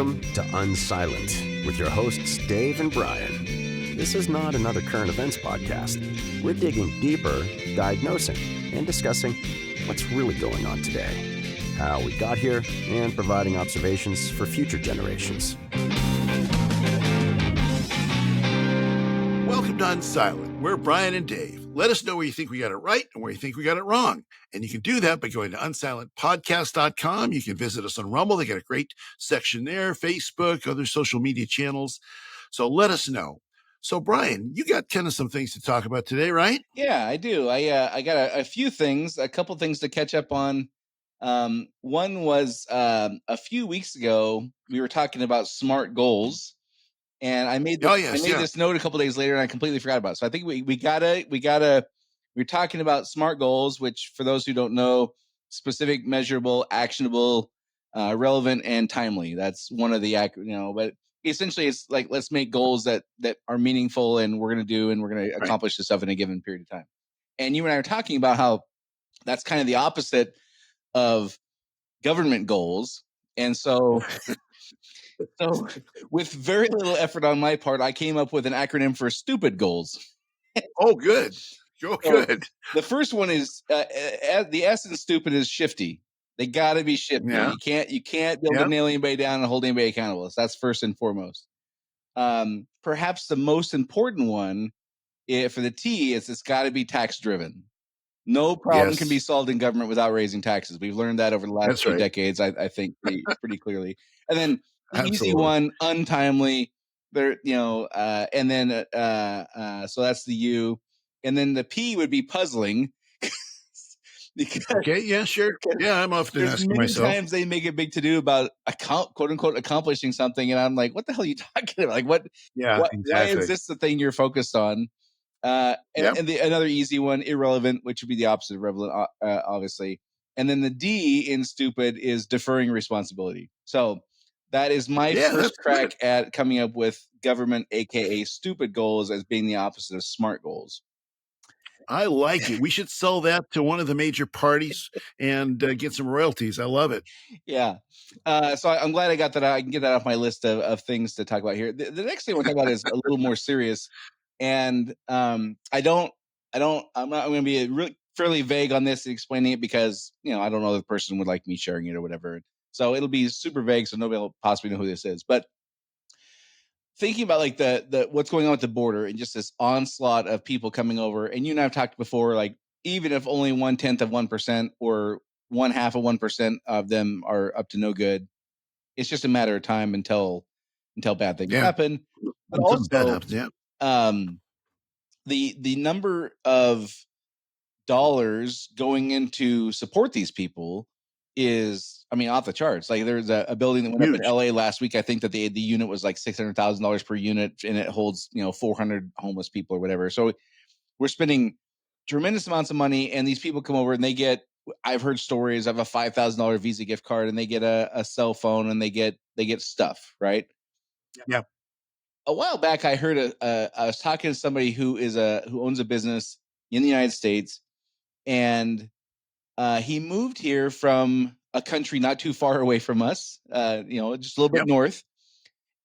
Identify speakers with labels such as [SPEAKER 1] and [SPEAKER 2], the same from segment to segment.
[SPEAKER 1] Welcome to Unsilent with your hosts Dave and Brian. This is not another current events podcast. We're digging deeper, diagnosing, and discussing what's really going on today, how we got here, and providing observations for future generations.
[SPEAKER 2] Welcome to Unsilent. We're Brian and Dave. Let us know where you think we got it right and where you think we got it wrong. And you can do that by going to unsilentpodcast.com. You can visit us on Rumble. They got a great section there, Facebook, other social media channels. So let us know. So, Brian, you got kind of some things to talk about today, right?
[SPEAKER 3] Yeah, I do. I got a few things, a couple things to catch up on. One was a few weeks ago, we were talking about SMART goals. And I made this note a couple days later, and I completely forgot about it. So I think we're talking about SMART goals, which for those who don't know, specific, measurable, actionable, relevant, and timely. That's one of the but essentially it's like, let's make goals that are meaningful and we're going to accomplish this stuff in a given period of time. And you and I are talking about how that's kind of the opposite of government goals. And so So, with very little effort on my part, I came up with an acronym for STUPID goals.
[SPEAKER 2] Oh, good. Good.
[SPEAKER 3] The first one is the S in STUPID is shifty. They got to be shifty.
[SPEAKER 2] Yeah.
[SPEAKER 3] You can't be able to nail anybody down and hold anybody accountable. So that's first and foremost. Perhaps the most important one for the T is it's got to be tax driven. No problem can be solved in government without raising taxes. We've learned that over the last few decades, I think, pretty clearly. And then the easy one, untimely. There, and then so that's the U, and then the P would be puzzling. Because,
[SPEAKER 2] sure. Yeah, I'm often asking myself.
[SPEAKER 3] Many times they make a big to do about quote unquote accomplishing something, and I'm like, what the hell are you talking about? Like, what? Yeah, exactly. Why is this the thing you're focused on? And another easy one, irrelevant, which would be the opposite of relevant, obviously. And then the D in stupid is deferring responsibility. So that is my first crack at coming up with government, aka stupid goals, as being the opposite of SMART goals.
[SPEAKER 2] I like it. We should sell that to one of the major parties and get some royalties. I love it.
[SPEAKER 3] Yeah. So I'm glad I got that. I can get that off my list of things to talk about here. The next thing I want to talk about is a little more serious. And I'm not going to be fairly vague on this and explaining it because, I don't know if the person would like me sharing it or whatever. So it'll be super vague, so nobody will possibly know who this is. But thinking about like the what's going on with the border and just this onslaught of people coming over, and you and I have talked before, like even if only 1/10 of 1% or 1/2 of 1% of them are up to no good, it's just a matter of time until bad things happen. But also, bad happens, the number of dollars going into support these people is, off the charts. Like there's a building that went up in LA last week. I think that the unit was like $600,000 per unit, and it holds 400 homeless people or whatever. So we're spending tremendous amounts of money, and these people come over and they get. I've heard stories of a $5,000 Visa gift card, and they get a cell phone, and they get stuff, right?
[SPEAKER 2] Yeah.
[SPEAKER 3] A while back, I heard I was talking to somebody who owns a business in the United States, and he moved here from a country not too far away from us, just a little bit north.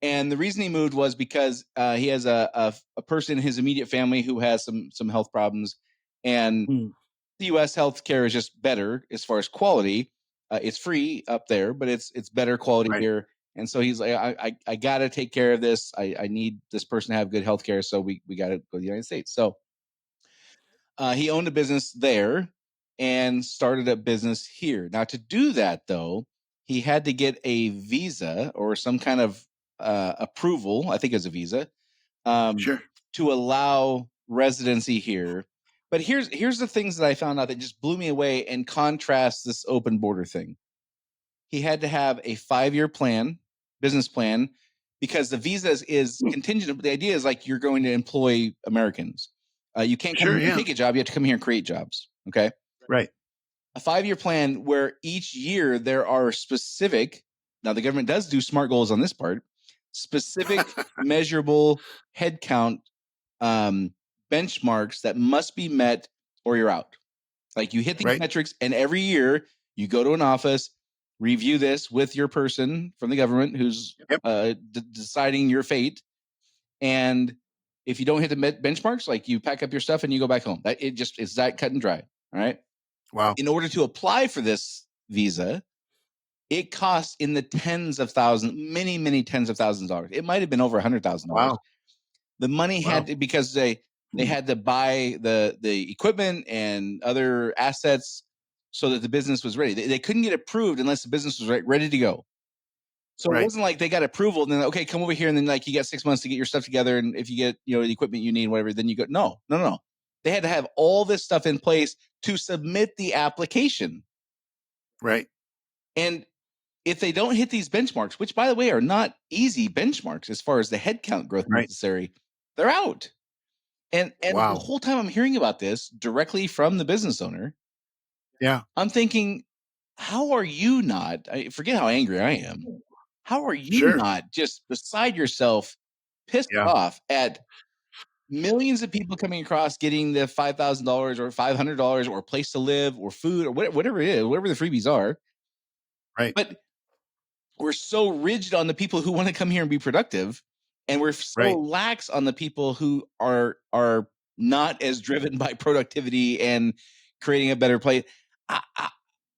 [SPEAKER 3] And the reason he moved was because he has a person in his immediate family who has some health problems, and the U.S. healthcare is just better as far as quality. It's free up there, but it's better quality here. And so he's like, I got to take care of this. I need this person to have good healthcare, so we got to go to the United States. So he owned a business there and started a business here. Now, to do that, though, he had to get a visa or some kind of approval. I think it's a visa to allow residency here. But here's the things that I found out that just blew me away and contrasts this open border thing. He had to have a 5-year business plan, because the visa is contingent. The idea is like you're going to employ Americans. You can't come here and take a job. You have to come here and create jobs. Okay.
[SPEAKER 2] Right.
[SPEAKER 3] A 5-year plan where each year there are specific. Now the government does do SMART goals on this part. Specific, measurable headcount benchmarks that must be met, or you're out. Like you hit these metrics, and every year you go to an office review this with your person from the government who's
[SPEAKER 2] Yep.
[SPEAKER 3] deciding your fate. And if you don't hit the benchmarks, like you pack up your stuff and you go back home. That it's that cut and dry. All right.
[SPEAKER 2] Wow.
[SPEAKER 3] In order to apply for this visa, it costs in the tens of thousands, many, many tens of thousands of dollars. It might have been over $100,000.
[SPEAKER 2] Wow.
[SPEAKER 3] The money
[SPEAKER 2] Wow.
[SPEAKER 3] had to, because they had to buy the equipment and other assets so that the business was ready. They couldn't get approved unless the business was ready to go. So it
[SPEAKER 2] Right.
[SPEAKER 3] wasn't like they got approval and then, okay, come over here. And then like you got 6 months to get your stuff together. And if you get, the equipment you need, whatever, then you go, no. They had to have all this stuff in place to submit the application.
[SPEAKER 2] Right.
[SPEAKER 3] And if they don't hit these benchmarks, which by the way, are not easy benchmarks as far as the headcount growth
[SPEAKER 2] Right.
[SPEAKER 3] necessary, they're out. And
[SPEAKER 2] Wow.
[SPEAKER 3] the whole time I'm hearing about this directly from the business owner,
[SPEAKER 2] Yeah.
[SPEAKER 3] I'm thinking, how are you not, forget how angry I am. How are you
[SPEAKER 2] Sure.
[SPEAKER 3] not just beside yourself, pissed
[SPEAKER 2] Yeah.
[SPEAKER 3] off at millions of people coming across getting the $5,000 or $500 or a place to live or food or whatever it is, whatever the freebies are.
[SPEAKER 2] Right.
[SPEAKER 3] But we're so rigid on the people who want to come here and be productive, and we're so
[SPEAKER 2] Right.
[SPEAKER 3] lax on the people who are not as driven by productivity and creating a better place.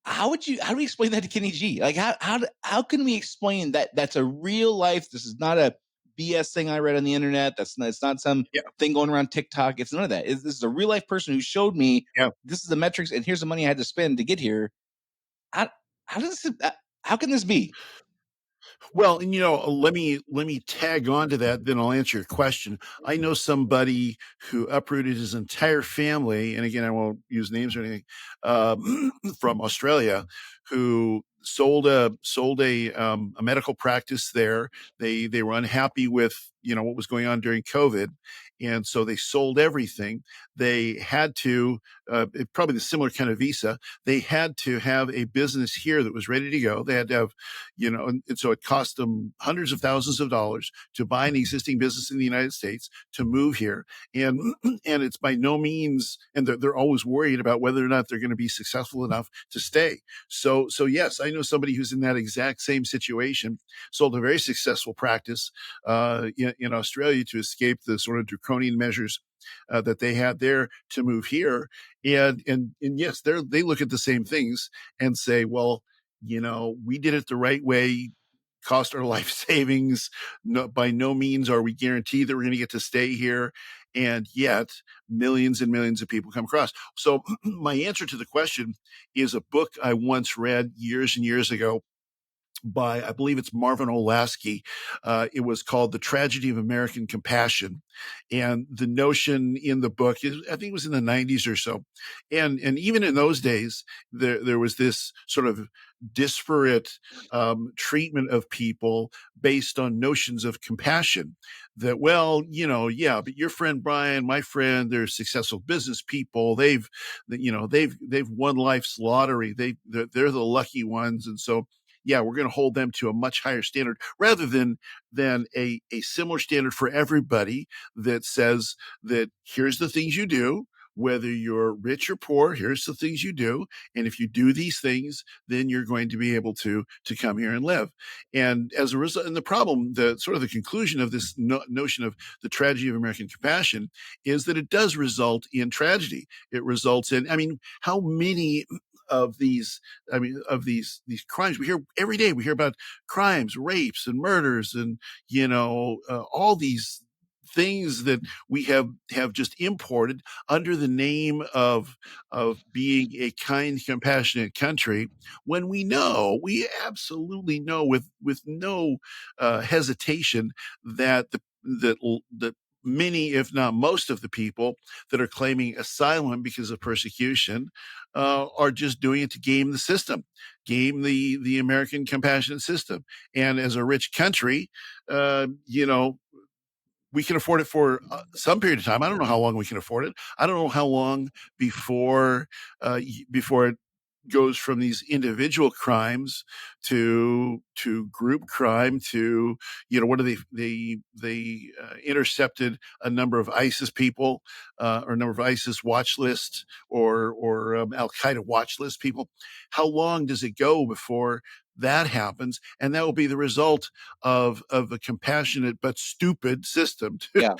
[SPEAKER 3] How do we explain that to Kenny G? Like how can we explain that that's a real life? This is not a BS thing I read on the internet. It's not some
[SPEAKER 2] Yeah.
[SPEAKER 3] thing going around TikTok. It's none of that. This is a real life person who showed me
[SPEAKER 2] Yeah.
[SPEAKER 3] this is the metrics and here's the money I had to spend to get here. How how can this be?
[SPEAKER 2] Well, and let me tag on to that, then I'll answer your question. I know somebody who uprooted his entire family, and again, I won't use names or anything, from Australia, who sold a medical practice there. They were unhappy with what was going on during COVID, and so they sold everything. They had to probably the similar kind of visa. They had to have a business here that was ready to go. They had to have and so it cost them hundreds of thousands of dollars to buy an existing business in the United States, to move here. And and it's by no means, and they're always worried about whether or not they're going to be successful enough to stay. So yes, I know somebody who's in that exact same situation, sold a very successful practice in Australia to escape the sort of draconian measures that they had there, to move here. And yes, they look at the same things and say, well, we did it the right way, cost our life savings. No, by no means are we guaranteed that we're going to get to stay here. And yet millions and millions of people come across. So my answer to the question is a book I once read years and years ago by, I believe it's Marvin Olasky. It was called The Tragedy of American Compassion. And the notion in the book, I think it was in the 90s or so. And even in those days, there was this sort of disparate treatment of people based on notions of compassion. That, well, yeah, but your friend Brian, my friend, they're successful business people. They've won life's lottery. They're the lucky ones. And so, yeah, we're going to hold them to a much higher standard, rather than a similar standard for everybody that says that here's the things you do, whether you're rich or poor, here's the things you do. And if you do these things, then you're going to be able to come here and live. And as a result, and the problem, the sort of the conclusion of this notion of the tragedy of American compassion is that it does result in tragedy. It results in, how many of these crimes we hear every day? We hear about crimes, rapes, and murders, and all these things that we have just imported under the name of being a kind, compassionate country, when we absolutely know with no hesitation that that many, if not most, of the people that are claiming asylum because of persecution are just doing it to game the system, game the American compassionate system. And as a rich country, we can afford it for some period of time. I don't know how long we can afford it. I don't know how long before it goes from these individual crimes to group crime to what are they intercepted a number of ISIS people or a number of ISIS watch lists or Al Qaeda watch list people. How long does it go before that happens, and that will be the result of a compassionate but stupid system.
[SPEAKER 3] Yeah.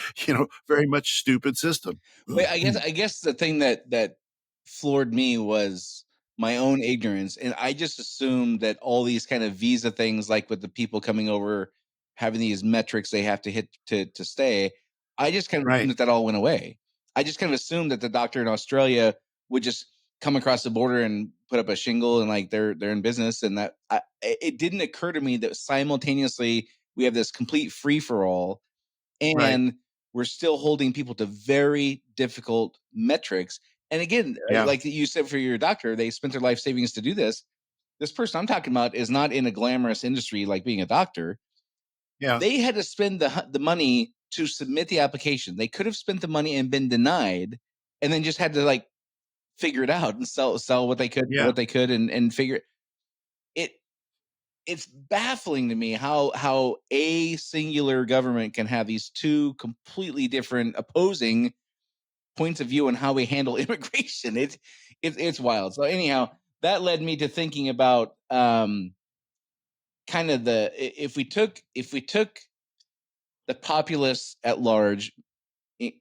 [SPEAKER 2] Very much stupid system.
[SPEAKER 3] Well, I guess the thing that floored me was my own ignorance, and I just assumed that all these kind of visa things, like with the people coming over, having these metrics they have to hit to stay. I just kind of assumed
[SPEAKER 2] Right.
[SPEAKER 3] that all went away. I just kind of assumed that the doctor in Australia would just come across the border and put up a shingle and like they're in business, and it didn't occur to me that simultaneously we have this complete free for all,
[SPEAKER 2] Right.
[SPEAKER 3] and we're still holding people to very difficult metrics. And again,
[SPEAKER 2] Yeah.
[SPEAKER 3] like you said, for your doctor, they spent their life savings to do this. This person I'm talking about is not in a glamorous industry like being a doctor.
[SPEAKER 2] Yeah.
[SPEAKER 3] They had to spend the money to submit the application. They could have spent the money and been denied, and then just had to like figure it out and sell
[SPEAKER 2] Yeah.
[SPEAKER 3] what they could and figure it. It's baffling to me how a singular government can have these two completely different opposing points of view on how we handle immigration. It's wild. So anyhow, that led me to thinking about kind of if we took the populace at large,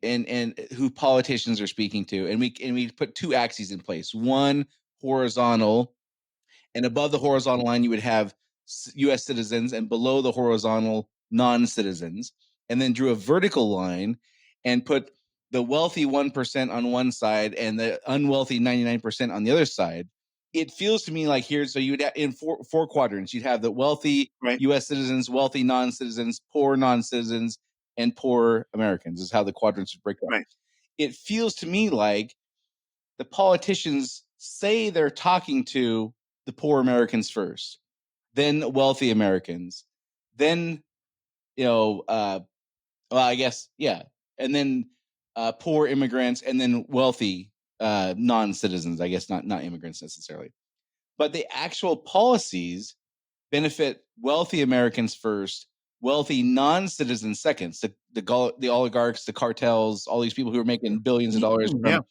[SPEAKER 3] and who politicians are speaking to, and we put two axes in place, one horizontal, and above the horizontal line you would have US citizens, and below the horizontal, non-citizens, and then drew a vertical line and put the wealthy 1% on one side and the unwealthy 99% on the other side. It feels to me like here, so you would have in four quadrants, you'd have the wealthy
[SPEAKER 2] Right.
[SPEAKER 3] US citizens, wealthy non-citizens, poor non-citizens, and poor Americans is how the quadrants would break up.
[SPEAKER 2] Right.
[SPEAKER 3] It feels to me like the politicians say they're talking to the poor Americans first, then wealthy Americans, then well, I guess, yeah, and then poor immigrants, and then wealthy non-citizens. I guess not immigrants necessarily, but the actual policies benefit wealthy Americans first, wealthy non-citizens second. The oligarchs, the cartels, all these people who are making billions of dollars
[SPEAKER 2] Yeah.
[SPEAKER 3] from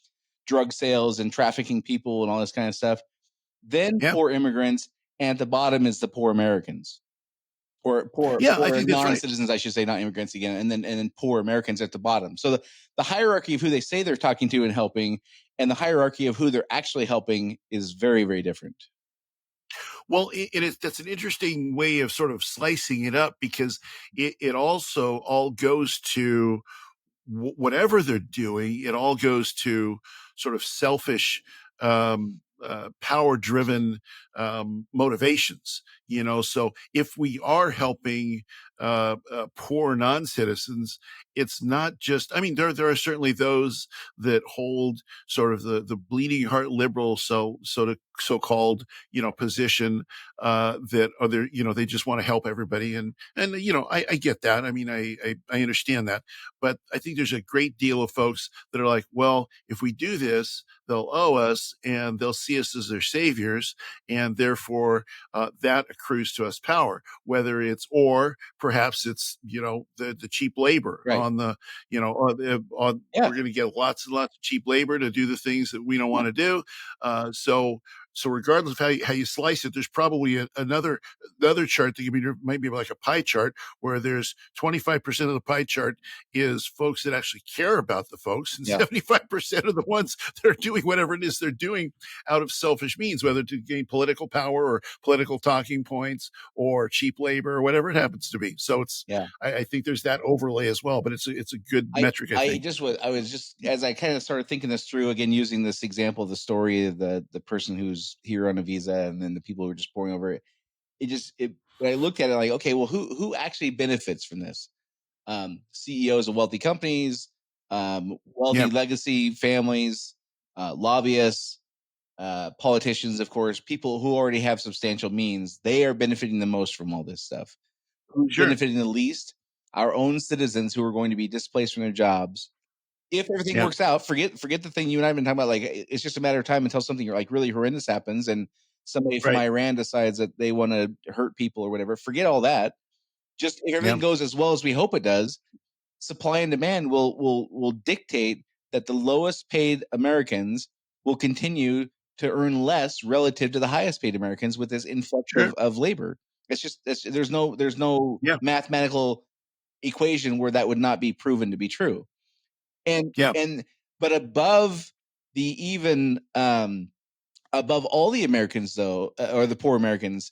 [SPEAKER 3] drug sales and trafficking people and all this kind of stuff. Then
[SPEAKER 2] Yeah.
[SPEAKER 3] poor immigrants, and at the bottom is the poor Americans, or
[SPEAKER 2] Yeah. I
[SPEAKER 3] poor
[SPEAKER 2] think that's right.
[SPEAKER 3] non-citizens, I should say, not immigrants again, and then poor Americans at the bottom. So the hierarchy of who they say they're talking to and helping, and the hierarchy of who they're actually helping is very, very different.
[SPEAKER 2] Well, that's an interesting way of sort of slicing it up, because it also all goes to whatever they're doing. It all goes to sort of selfish, power driven motivations. So if we are helping poor non citizens, it's not just, I mean, there are certainly those that hold sort of the bleeding heart liberal, so called, position, that are there, they just want to help everybody. And I get that. I mean, I understand that. But I think there's a great deal of folks that are like, well, if we do this, they'll owe us and they'll see us as their saviors. And therefore, that accrues to us power, whether or perhaps it's, the cheap labor
[SPEAKER 3] Right.
[SPEAKER 2] on the,
[SPEAKER 3] Yeah.
[SPEAKER 2] we're going to get lots and lots of cheap labor to do the things that we don't want to do. So regardless of how you slice it, there's probably another chart that might be like a pie chart, where there's 25% of the pie chart is folks that actually care about the folks, and
[SPEAKER 3] Yeah.
[SPEAKER 2] 75% of the ones that are doing whatever it is they're doing out of selfish means, whether to gain political power or political talking points or cheap labor or whatever it happens to be. So
[SPEAKER 3] Yeah.
[SPEAKER 2] I think there's that overlay as well, but it's a good metric, I think.
[SPEAKER 3] I was just, as I kind of started thinking this through again, using this example of the story of the person who's here on a visa, and then the people who are just pouring over it. When I looked at it, like, okay, well, who actually benefits from this? CEOs of wealthy companies, wealthy
[SPEAKER 2] Yeah.
[SPEAKER 3] legacy families, lobbyists, politicians, of course, people who already have substantial means. They are benefiting the most from all this stuff. Who's
[SPEAKER 2] Sure.
[SPEAKER 3] benefiting the least? Our own citizens who are going to be displaced from their jobs. If everything
[SPEAKER 2] Yeah.
[SPEAKER 3] works out, forget the thing you and I have been talking about. Like, it's just a matter of time until something like really horrendous happens, and somebody from
[SPEAKER 2] Right.
[SPEAKER 3] Iran decides that they want to hurt people or whatever. Forget all that. Just if everything
[SPEAKER 2] Yeah.
[SPEAKER 3] goes as well as we hope it does, supply and demand will dictate that the lowest paid Americans will continue to earn less relative to the highest paid Americans with this influx
[SPEAKER 2] Sure.
[SPEAKER 3] of labor. There's no
[SPEAKER 2] Yeah.
[SPEAKER 3] mathematical equation where that would not be proven to be true. And
[SPEAKER 2] Yeah.
[SPEAKER 3] but above the even above all the Americans though, or the poor Americans,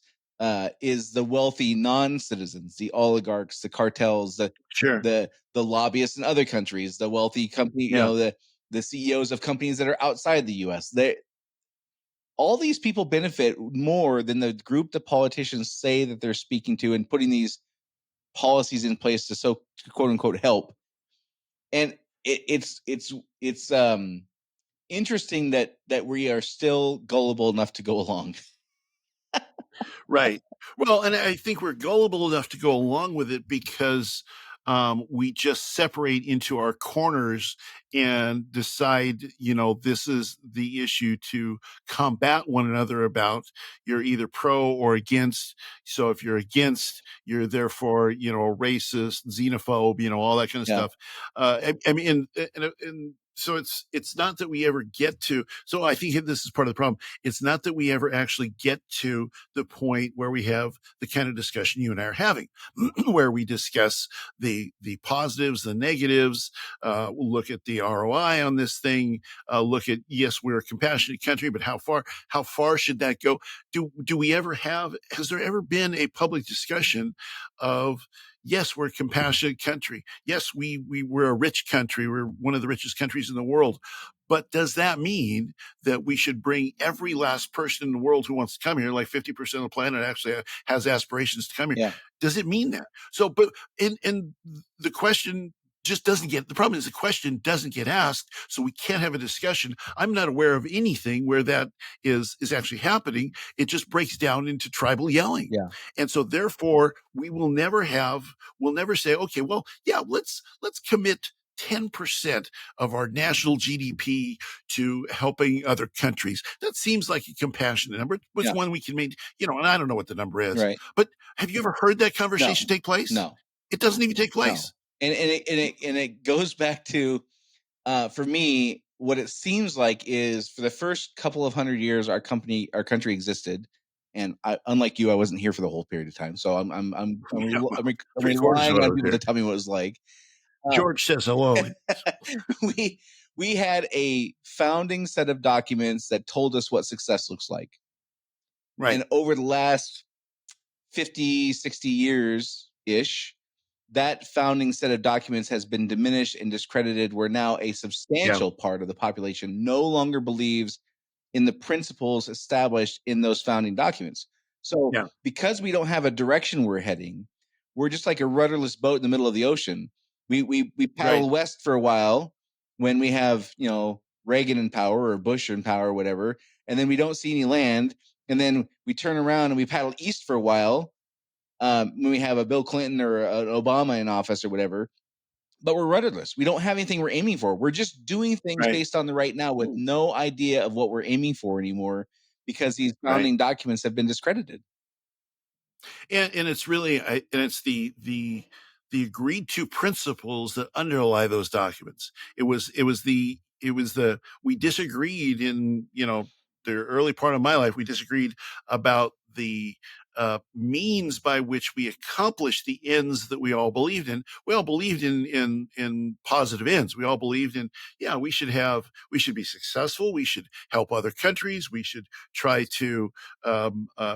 [SPEAKER 3] is the wealthy non-citizens, the oligarchs, the cartels,
[SPEAKER 2] Sure.
[SPEAKER 3] the lobbyists in other countries, the wealthy company,
[SPEAKER 2] Yeah.
[SPEAKER 3] the CEOs of companies that are outside the US. They all these people benefit more than the group that politicians say that they're speaking to and putting these policies in place to quote unquote help. And it's interesting that we are still gullible enough to go along.
[SPEAKER 2] Right. Well, and I think we're gullible enough to go along with it because we just separate into our corners and decide, this is the issue to combat one another about. You're either pro or against. So if you're against, you're therefore, a racist, xenophobe, all that kind of
[SPEAKER 3] Yeah.
[SPEAKER 2] stuff. I mean, and so it's not that we ever get to. So I think this is part of the problem. It's not that we ever actually get to the point where we have the kind of discussion you and I are having, where we discuss the positives, the negatives, we'll look at the ROI on this thing, look at, yes, we're a compassionate country, but how far should that go? Do we ever has there ever been a public discussion of, yes, we're a compassionate country. Yes, we're a rich country. We're one of the richest countries in the world. But does that mean that we should bring every last person in the world who wants to come here, like 50% of the planet actually has aspirations to come here?
[SPEAKER 3] Yeah.
[SPEAKER 2] Does it mean that? So, but and the question just doesn't get, the problem is the question doesn't get asked, so we can't have a discussion. I'm not aware of anything where that is actually happening. It just breaks down into tribal yelling.
[SPEAKER 3] Yeah.
[SPEAKER 2] And so therefore we'll never say, okay, well, yeah, let's commit 10% of our national GDP to helping other countries. That seems like a compassionate number. It's one we can make, and I don't know what the number is,
[SPEAKER 3] Right.
[SPEAKER 2] but have you ever heard that conversation take place?
[SPEAKER 3] No.
[SPEAKER 2] It doesn't even take place.
[SPEAKER 3] No. And it goes back to, for me, what it seems like is for the first couple of 100 years, our country existed. And unlike you, I wasn't here for the whole period of time. So I'm
[SPEAKER 2] Three-quarters of
[SPEAKER 3] relying
[SPEAKER 2] it
[SPEAKER 3] on
[SPEAKER 2] was
[SPEAKER 3] people
[SPEAKER 2] here.
[SPEAKER 3] to tell me what it was like.
[SPEAKER 2] George says hello.
[SPEAKER 3] we had a founding set of documents that told us what success looks like.
[SPEAKER 2] Right.
[SPEAKER 3] And over the last 50, 60 years ish, that founding set of documents has been diminished and discredited, where now a substantial part of the population no longer believes in the principles established in those founding documents. So because we don't have a direction we're heading, we're just like a rudderless boat in the middle of the ocean. We paddle west for a while when we have, Reagan in power or Bush in power or whatever, and then we don't see any land. And then we turn around and we paddle east for a while when we have a Bill Clinton or an Obama in office or whatever. But we're rudderless. We don't have anything we're aiming for. We're just doing things based on the right now with no idea of what we're aiming for anymore because these founding documents have been discredited.
[SPEAKER 2] And it's really, and it's the agreed to principles that underlie those documents. We disagreed in, the early part of my life, we disagreed about the means by which we accomplish the ends that we all believed in. We all believed in positive ends. We all believed in, we should be successful. We should help other countries. We should try to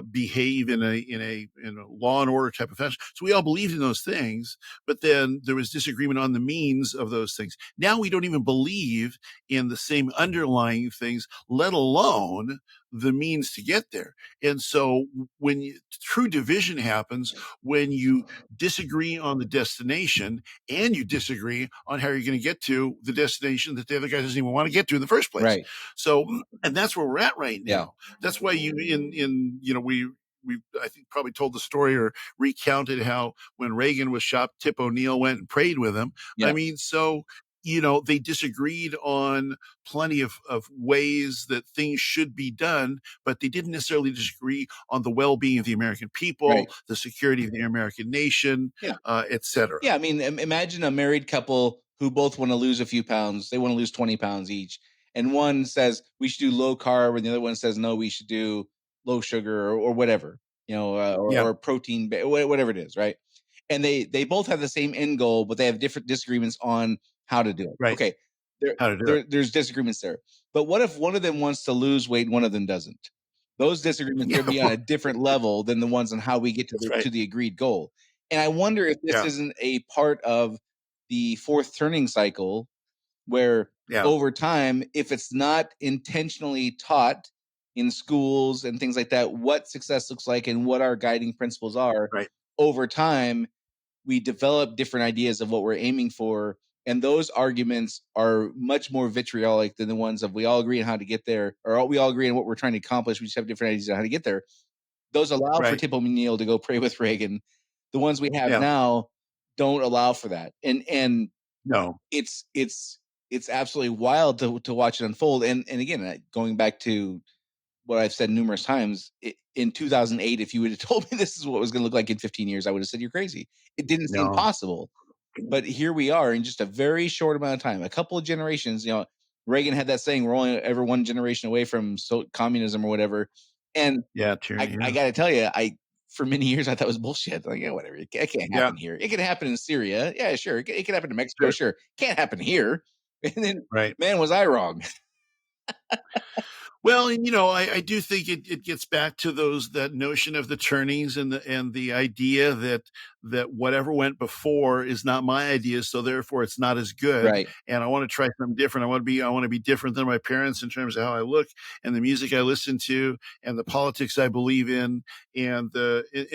[SPEAKER 2] behave in a law and order type of fashion. So we all believed in those things, but then there was disagreement on the means of those things. Now we don't even believe in the same underlying things, let alone the means to get there. And so when true division happens, when you disagree on the destination and you disagree on how you're going to get to the destination that the other guy doesn't even want to get to in the first place.
[SPEAKER 3] Right.
[SPEAKER 2] So, and that's where we're at right now. That's why we I think probably told the story or recounted how when Reagan was shot, Tip O'Neill went and prayed with him. I mean, so they disagreed on plenty of ways that things should be done, but they didn't necessarily disagree on the well-being of the American people, the security of the American nation, et cetera.
[SPEAKER 3] Yeah. I mean, imagine a married couple who both want to lose a few pounds. They want to lose 20 pounds each. and one says we should do low carb, and the other one says no, we should do low sugar or whatever,
[SPEAKER 2] Yeah.
[SPEAKER 3] or protein, whatever it is, right? And they both have the same end goal, but they have different disagreements on how to do it.
[SPEAKER 2] Right.
[SPEAKER 3] Okay,
[SPEAKER 2] How to do it.
[SPEAKER 3] there's disagreements there. But what if one of them wants to lose weight and one of them doesn't? Those disagreements are
[SPEAKER 2] Yeah.
[SPEAKER 3] going to be on a different level than the ones on how we get to
[SPEAKER 2] That's right.
[SPEAKER 3] to the agreed goal. And I wonder if this
[SPEAKER 2] Yeah.
[SPEAKER 3] isn't a part of the fourth turning cycle where
[SPEAKER 2] Yeah.
[SPEAKER 3] over time, if it's not intentionally taught in schools and things like that, what success looks like and what our guiding principles are,
[SPEAKER 2] Right.
[SPEAKER 3] over time, we develop different ideas of what we're aiming for. And those arguments are much more vitriolic than the ones of we all agree on how to get there, or we all agree on what we're trying to accomplish. We just have different ideas on how to get there. Those allow for
[SPEAKER 2] Right.
[SPEAKER 3] Tip O'Neill to go pray with Reagan. The ones we have
[SPEAKER 2] Yeah.
[SPEAKER 3] now don't allow for that. And
[SPEAKER 2] No.
[SPEAKER 3] it's absolutely wild to watch it unfold. And again, going back to what I've said numerous times, in 2008, if you would have told me this is what it was going to look like in 15 years, I would have said you're crazy. It didn't seem
[SPEAKER 2] No.
[SPEAKER 3] possible. But here we are in just a very short amount of time, a couple of generations. Reagan had that saying, "We're only ever one generation away from communism or whatever." And
[SPEAKER 2] Yeah. Tyranny.
[SPEAKER 3] I
[SPEAKER 2] Yeah.
[SPEAKER 3] got to tell you, for many years I thought it was bullshit. Like, yeah, whatever. It can't
[SPEAKER 2] Yeah.
[SPEAKER 3] happen here. It can happen in Syria. Yeah, sure. It can happen in Mexico.
[SPEAKER 2] Sure.
[SPEAKER 3] Sure. Can't happen here. And then,
[SPEAKER 2] Right.
[SPEAKER 3] man, was I wrong?
[SPEAKER 2] Well, and I do think it gets back to that notion of the turnings and the idea that whatever went before is not my idea, so therefore it's not as good.
[SPEAKER 3] Right.
[SPEAKER 2] And I want to try something different. I want to be different than my parents in terms of how I look and the music I listen to and the politics I believe in and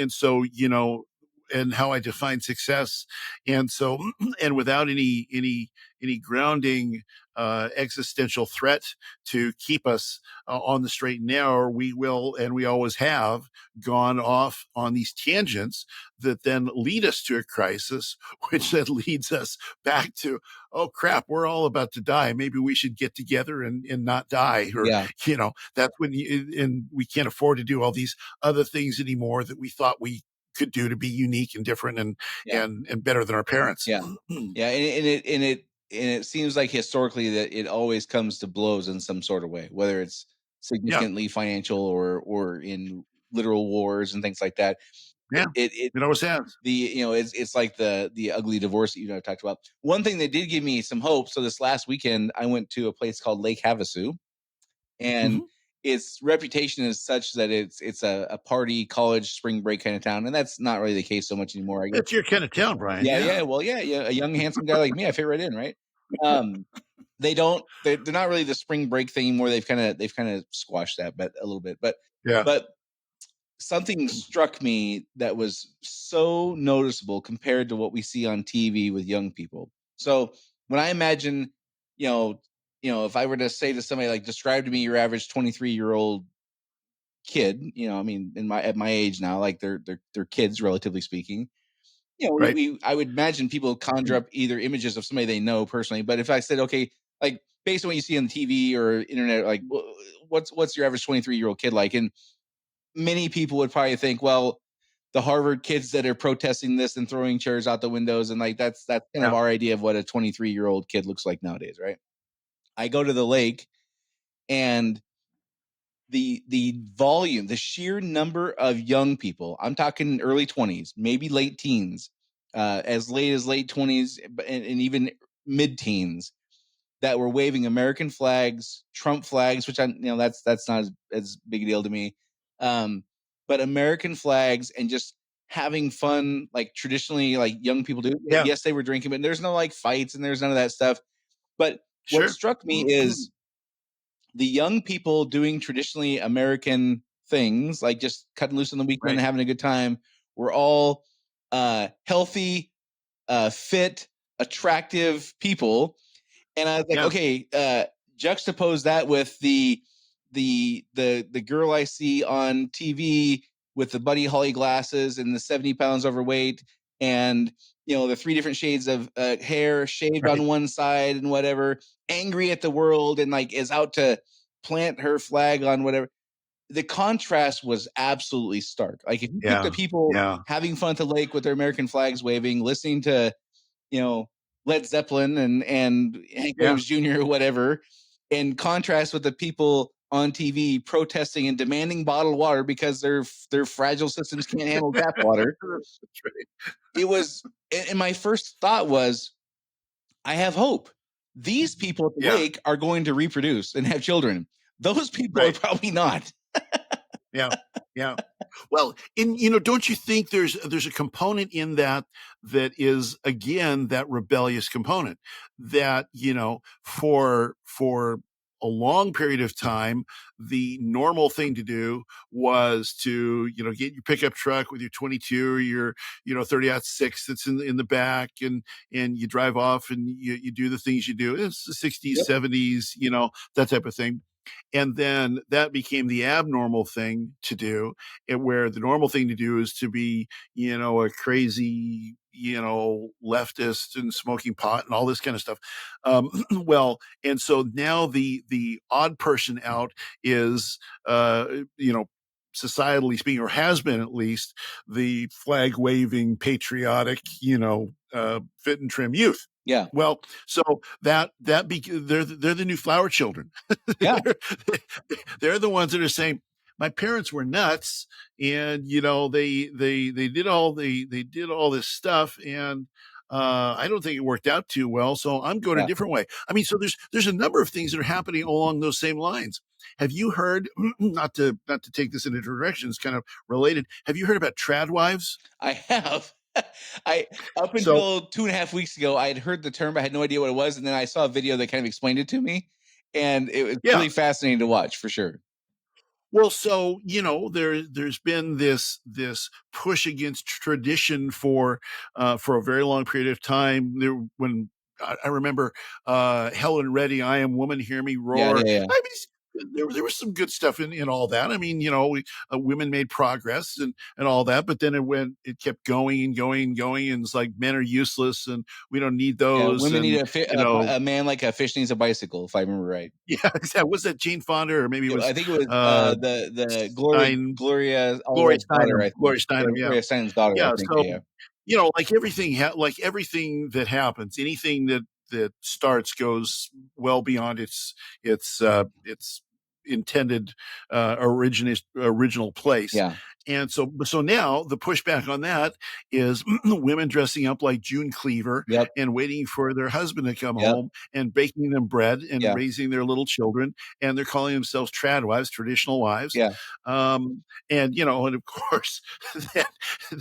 [SPEAKER 2] so and how I define success. And so and without any grounding existential threat to keep us on the straight and narrow, we will, and we always have, gone off on these tangents that then lead us to a crisis, which then leads us back to, oh crap, we're all about to die. Maybe we should get together and not die. Or,
[SPEAKER 3] Yeah.
[SPEAKER 2] that's when and we can't afford to do all these other things anymore that we thought we could do to be unique and different and better than our parents.
[SPEAKER 3] Yeah. Yeah. And it seems like historically that it always comes to blows in some sort of way, whether it's
[SPEAKER 2] Yeah.
[SPEAKER 3] significantly financial or in literal wars and things like that.
[SPEAKER 2] Yeah. It always has.
[SPEAKER 3] It's like the ugly divorce that I've talked about. One thing that did give me some hope. So this last weekend, I went to a place called Lake Havasu, and
[SPEAKER 2] Mhm.
[SPEAKER 3] its reputation is such that it's a party college spring break kind of town, and that's not really the case so much anymore, I guess.
[SPEAKER 2] It's your kind of town, Brian.
[SPEAKER 3] Yeah. Well, yeah. A young handsome guy like me, I fit right in, right? They're not really the spring break thing anymore. They've kind of squashed that, but a little bit.
[SPEAKER 2] Yeah.
[SPEAKER 3] But something struck me that was so noticeable compared to what we see on TV with young people. So when I imagine, if I were to say to somebody like, describe to me your average 23-year-old kid, I mean, at my age now, like they're kids, relatively speaking.
[SPEAKER 2] Right.
[SPEAKER 3] I would imagine people conjure up either images of somebody they know personally. But if I said, okay, like based on what you see on TV or internet, like what's your average 23-year-old kid like? And many people would probably think, well, the Harvard kids that are protesting this and throwing chairs out the windows, and like that's kind of
[SPEAKER 2] Yeah.
[SPEAKER 3] our idea of what a 23-year-old kid looks like nowadays, right? I go to the lake, and the volume, the sheer number of young people, I'm talking early 20s, maybe late teens, as late as late 20s, and even mid teens, that were waving American flags, Trump flags, which that's not as big a deal to me. But American flags and just having fun, like traditionally, like young people do.
[SPEAKER 2] Yeah.
[SPEAKER 3] Yes, they were drinking, but there's no like fights and there's none of that stuff. But what
[SPEAKER 2] Sure.
[SPEAKER 3] struck me is the young people doing traditionally American things, like just cutting loose on the weekend
[SPEAKER 2] Right.
[SPEAKER 3] and having a good time, were all healthy, fit, attractive people. And I was like,
[SPEAKER 2] Yeah.
[SPEAKER 3] okay, juxtapose that with the girl I see on TV with the Buddy Holly glasses and the 70 pounds overweight, and the three different shades of hair, shaved
[SPEAKER 2] Right.
[SPEAKER 3] on one side and whatever, angry at the world and like is out to plant her flag on whatever. The contrast was absolutely stark. Like if you took the
[SPEAKER 2] Yeah.
[SPEAKER 3] people
[SPEAKER 2] Yeah.
[SPEAKER 3] having fun at the lake with their American flags waving, listening to Led Zeppelin and Hank
[SPEAKER 2] Yeah.
[SPEAKER 3] Williams Jr. or whatever, in contrast with the people on TV protesting and demanding bottled water because their fragile systems can't handle tap water.
[SPEAKER 2] That's right.
[SPEAKER 3] It was, and my first thought was, I have hope. These people at the
[SPEAKER 2] Yeah.
[SPEAKER 3] lake are going to reproduce and have children. Those people are
[SPEAKER 2] Right.
[SPEAKER 3] probably not.
[SPEAKER 2] Yeah. Yeah. Well, don't you think there's a component in that that is again that rebellious component that, for a long period of time, the normal thing to do was to, get your pickup truck with your 22 or your, 30-06 that's in the back, and you drive off and you do the things you do. It's the 60s,
[SPEAKER 3] Yep.
[SPEAKER 2] 70s, that type of thing. And then that became the abnormal thing to do, and where the normal thing to do is to be, a crazy, leftist and smoking pot and all this kind of stuff. Well, and so now the odd person out is, societally speaking, or has been at least, the flag waving, patriotic, fit and trim youth.
[SPEAKER 3] Yeah.
[SPEAKER 2] Well, so they're the new flower children.
[SPEAKER 3] Yeah.
[SPEAKER 2] they're, they're the ones that are saying, my parents were nuts, and they did all this stuff, and I don't think it worked out too well, so I'm going a
[SPEAKER 3] Yeah.
[SPEAKER 2] different way. I mean, so there's a number of things that are happening along those same lines. Have you heard, not to take this in a direction, it's kind of related. Have you heard about trad wives?
[SPEAKER 3] I have. I Up
[SPEAKER 2] So
[SPEAKER 3] until 2.5 weeks ago, I had heard the term, but I had no idea what it was, and then I saw a video that kind of explained it to me, and it was
[SPEAKER 2] yeah.
[SPEAKER 3] really fascinating to watch for sure.
[SPEAKER 2] Well, so there's been this push against tradition for a very long period of time. When I remember Helen Reddy, "I Am Woman, Hear Me
[SPEAKER 3] Yeah,
[SPEAKER 2] Roar."
[SPEAKER 3] yeah, yeah,
[SPEAKER 2] I mean, there was some good stuff in all that. I mean, women made progress and all that, but then it kept going and going and going, and it's like men are useless and we don't need
[SPEAKER 3] yeah.
[SPEAKER 2] those,
[SPEAKER 3] Women need
[SPEAKER 2] and
[SPEAKER 3] a man like a fish needs a bicycle, if I remember right.
[SPEAKER 2] yeah, exactly. Was that Jane Fonda, or maybe it
[SPEAKER 3] Yeah,
[SPEAKER 2] was
[SPEAKER 3] I think it was
[SPEAKER 2] uh
[SPEAKER 3] the
[SPEAKER 2] Stein
[SPEAKER 3] Gloria
[SPEAKER 2] Gloria
[SPEAKER 3] Allred's daughter.
[SPEAKER 2] Steinem.
[SPEAKER 3] I think
[SPEAKER 2] Gloria Steinem, yeah.
[SPEAKER 3] Gloria Steinem's daughter. I
[SPEAKER 2] Yeah,
[SPEAKER 3] think.
[SPEAKER 2] so,
[SPEAKER 3] Yeah,
[SPEAKER 2] like everything that happens, anything that starts goes well beyond its intended, original place.
[SPEAKER 3] yeah,
[SPEAKER 2] And so now the pushback on that is women dressing up like June Cleaver
[SPEAKER 3] yep,
[SPEAKER 2] and waiting for their husband to come
[SPEAKER 3] yep,
[SPEAKER 2] home and baking them bread and
[SPEAKER 3] yeah,
[SPEAKER 2] raising their little children, and they're calling themselves trad wives, traditional wives.
[SPEAKER 3] yeah,
[SPEAKER 2] Um, and of course, that,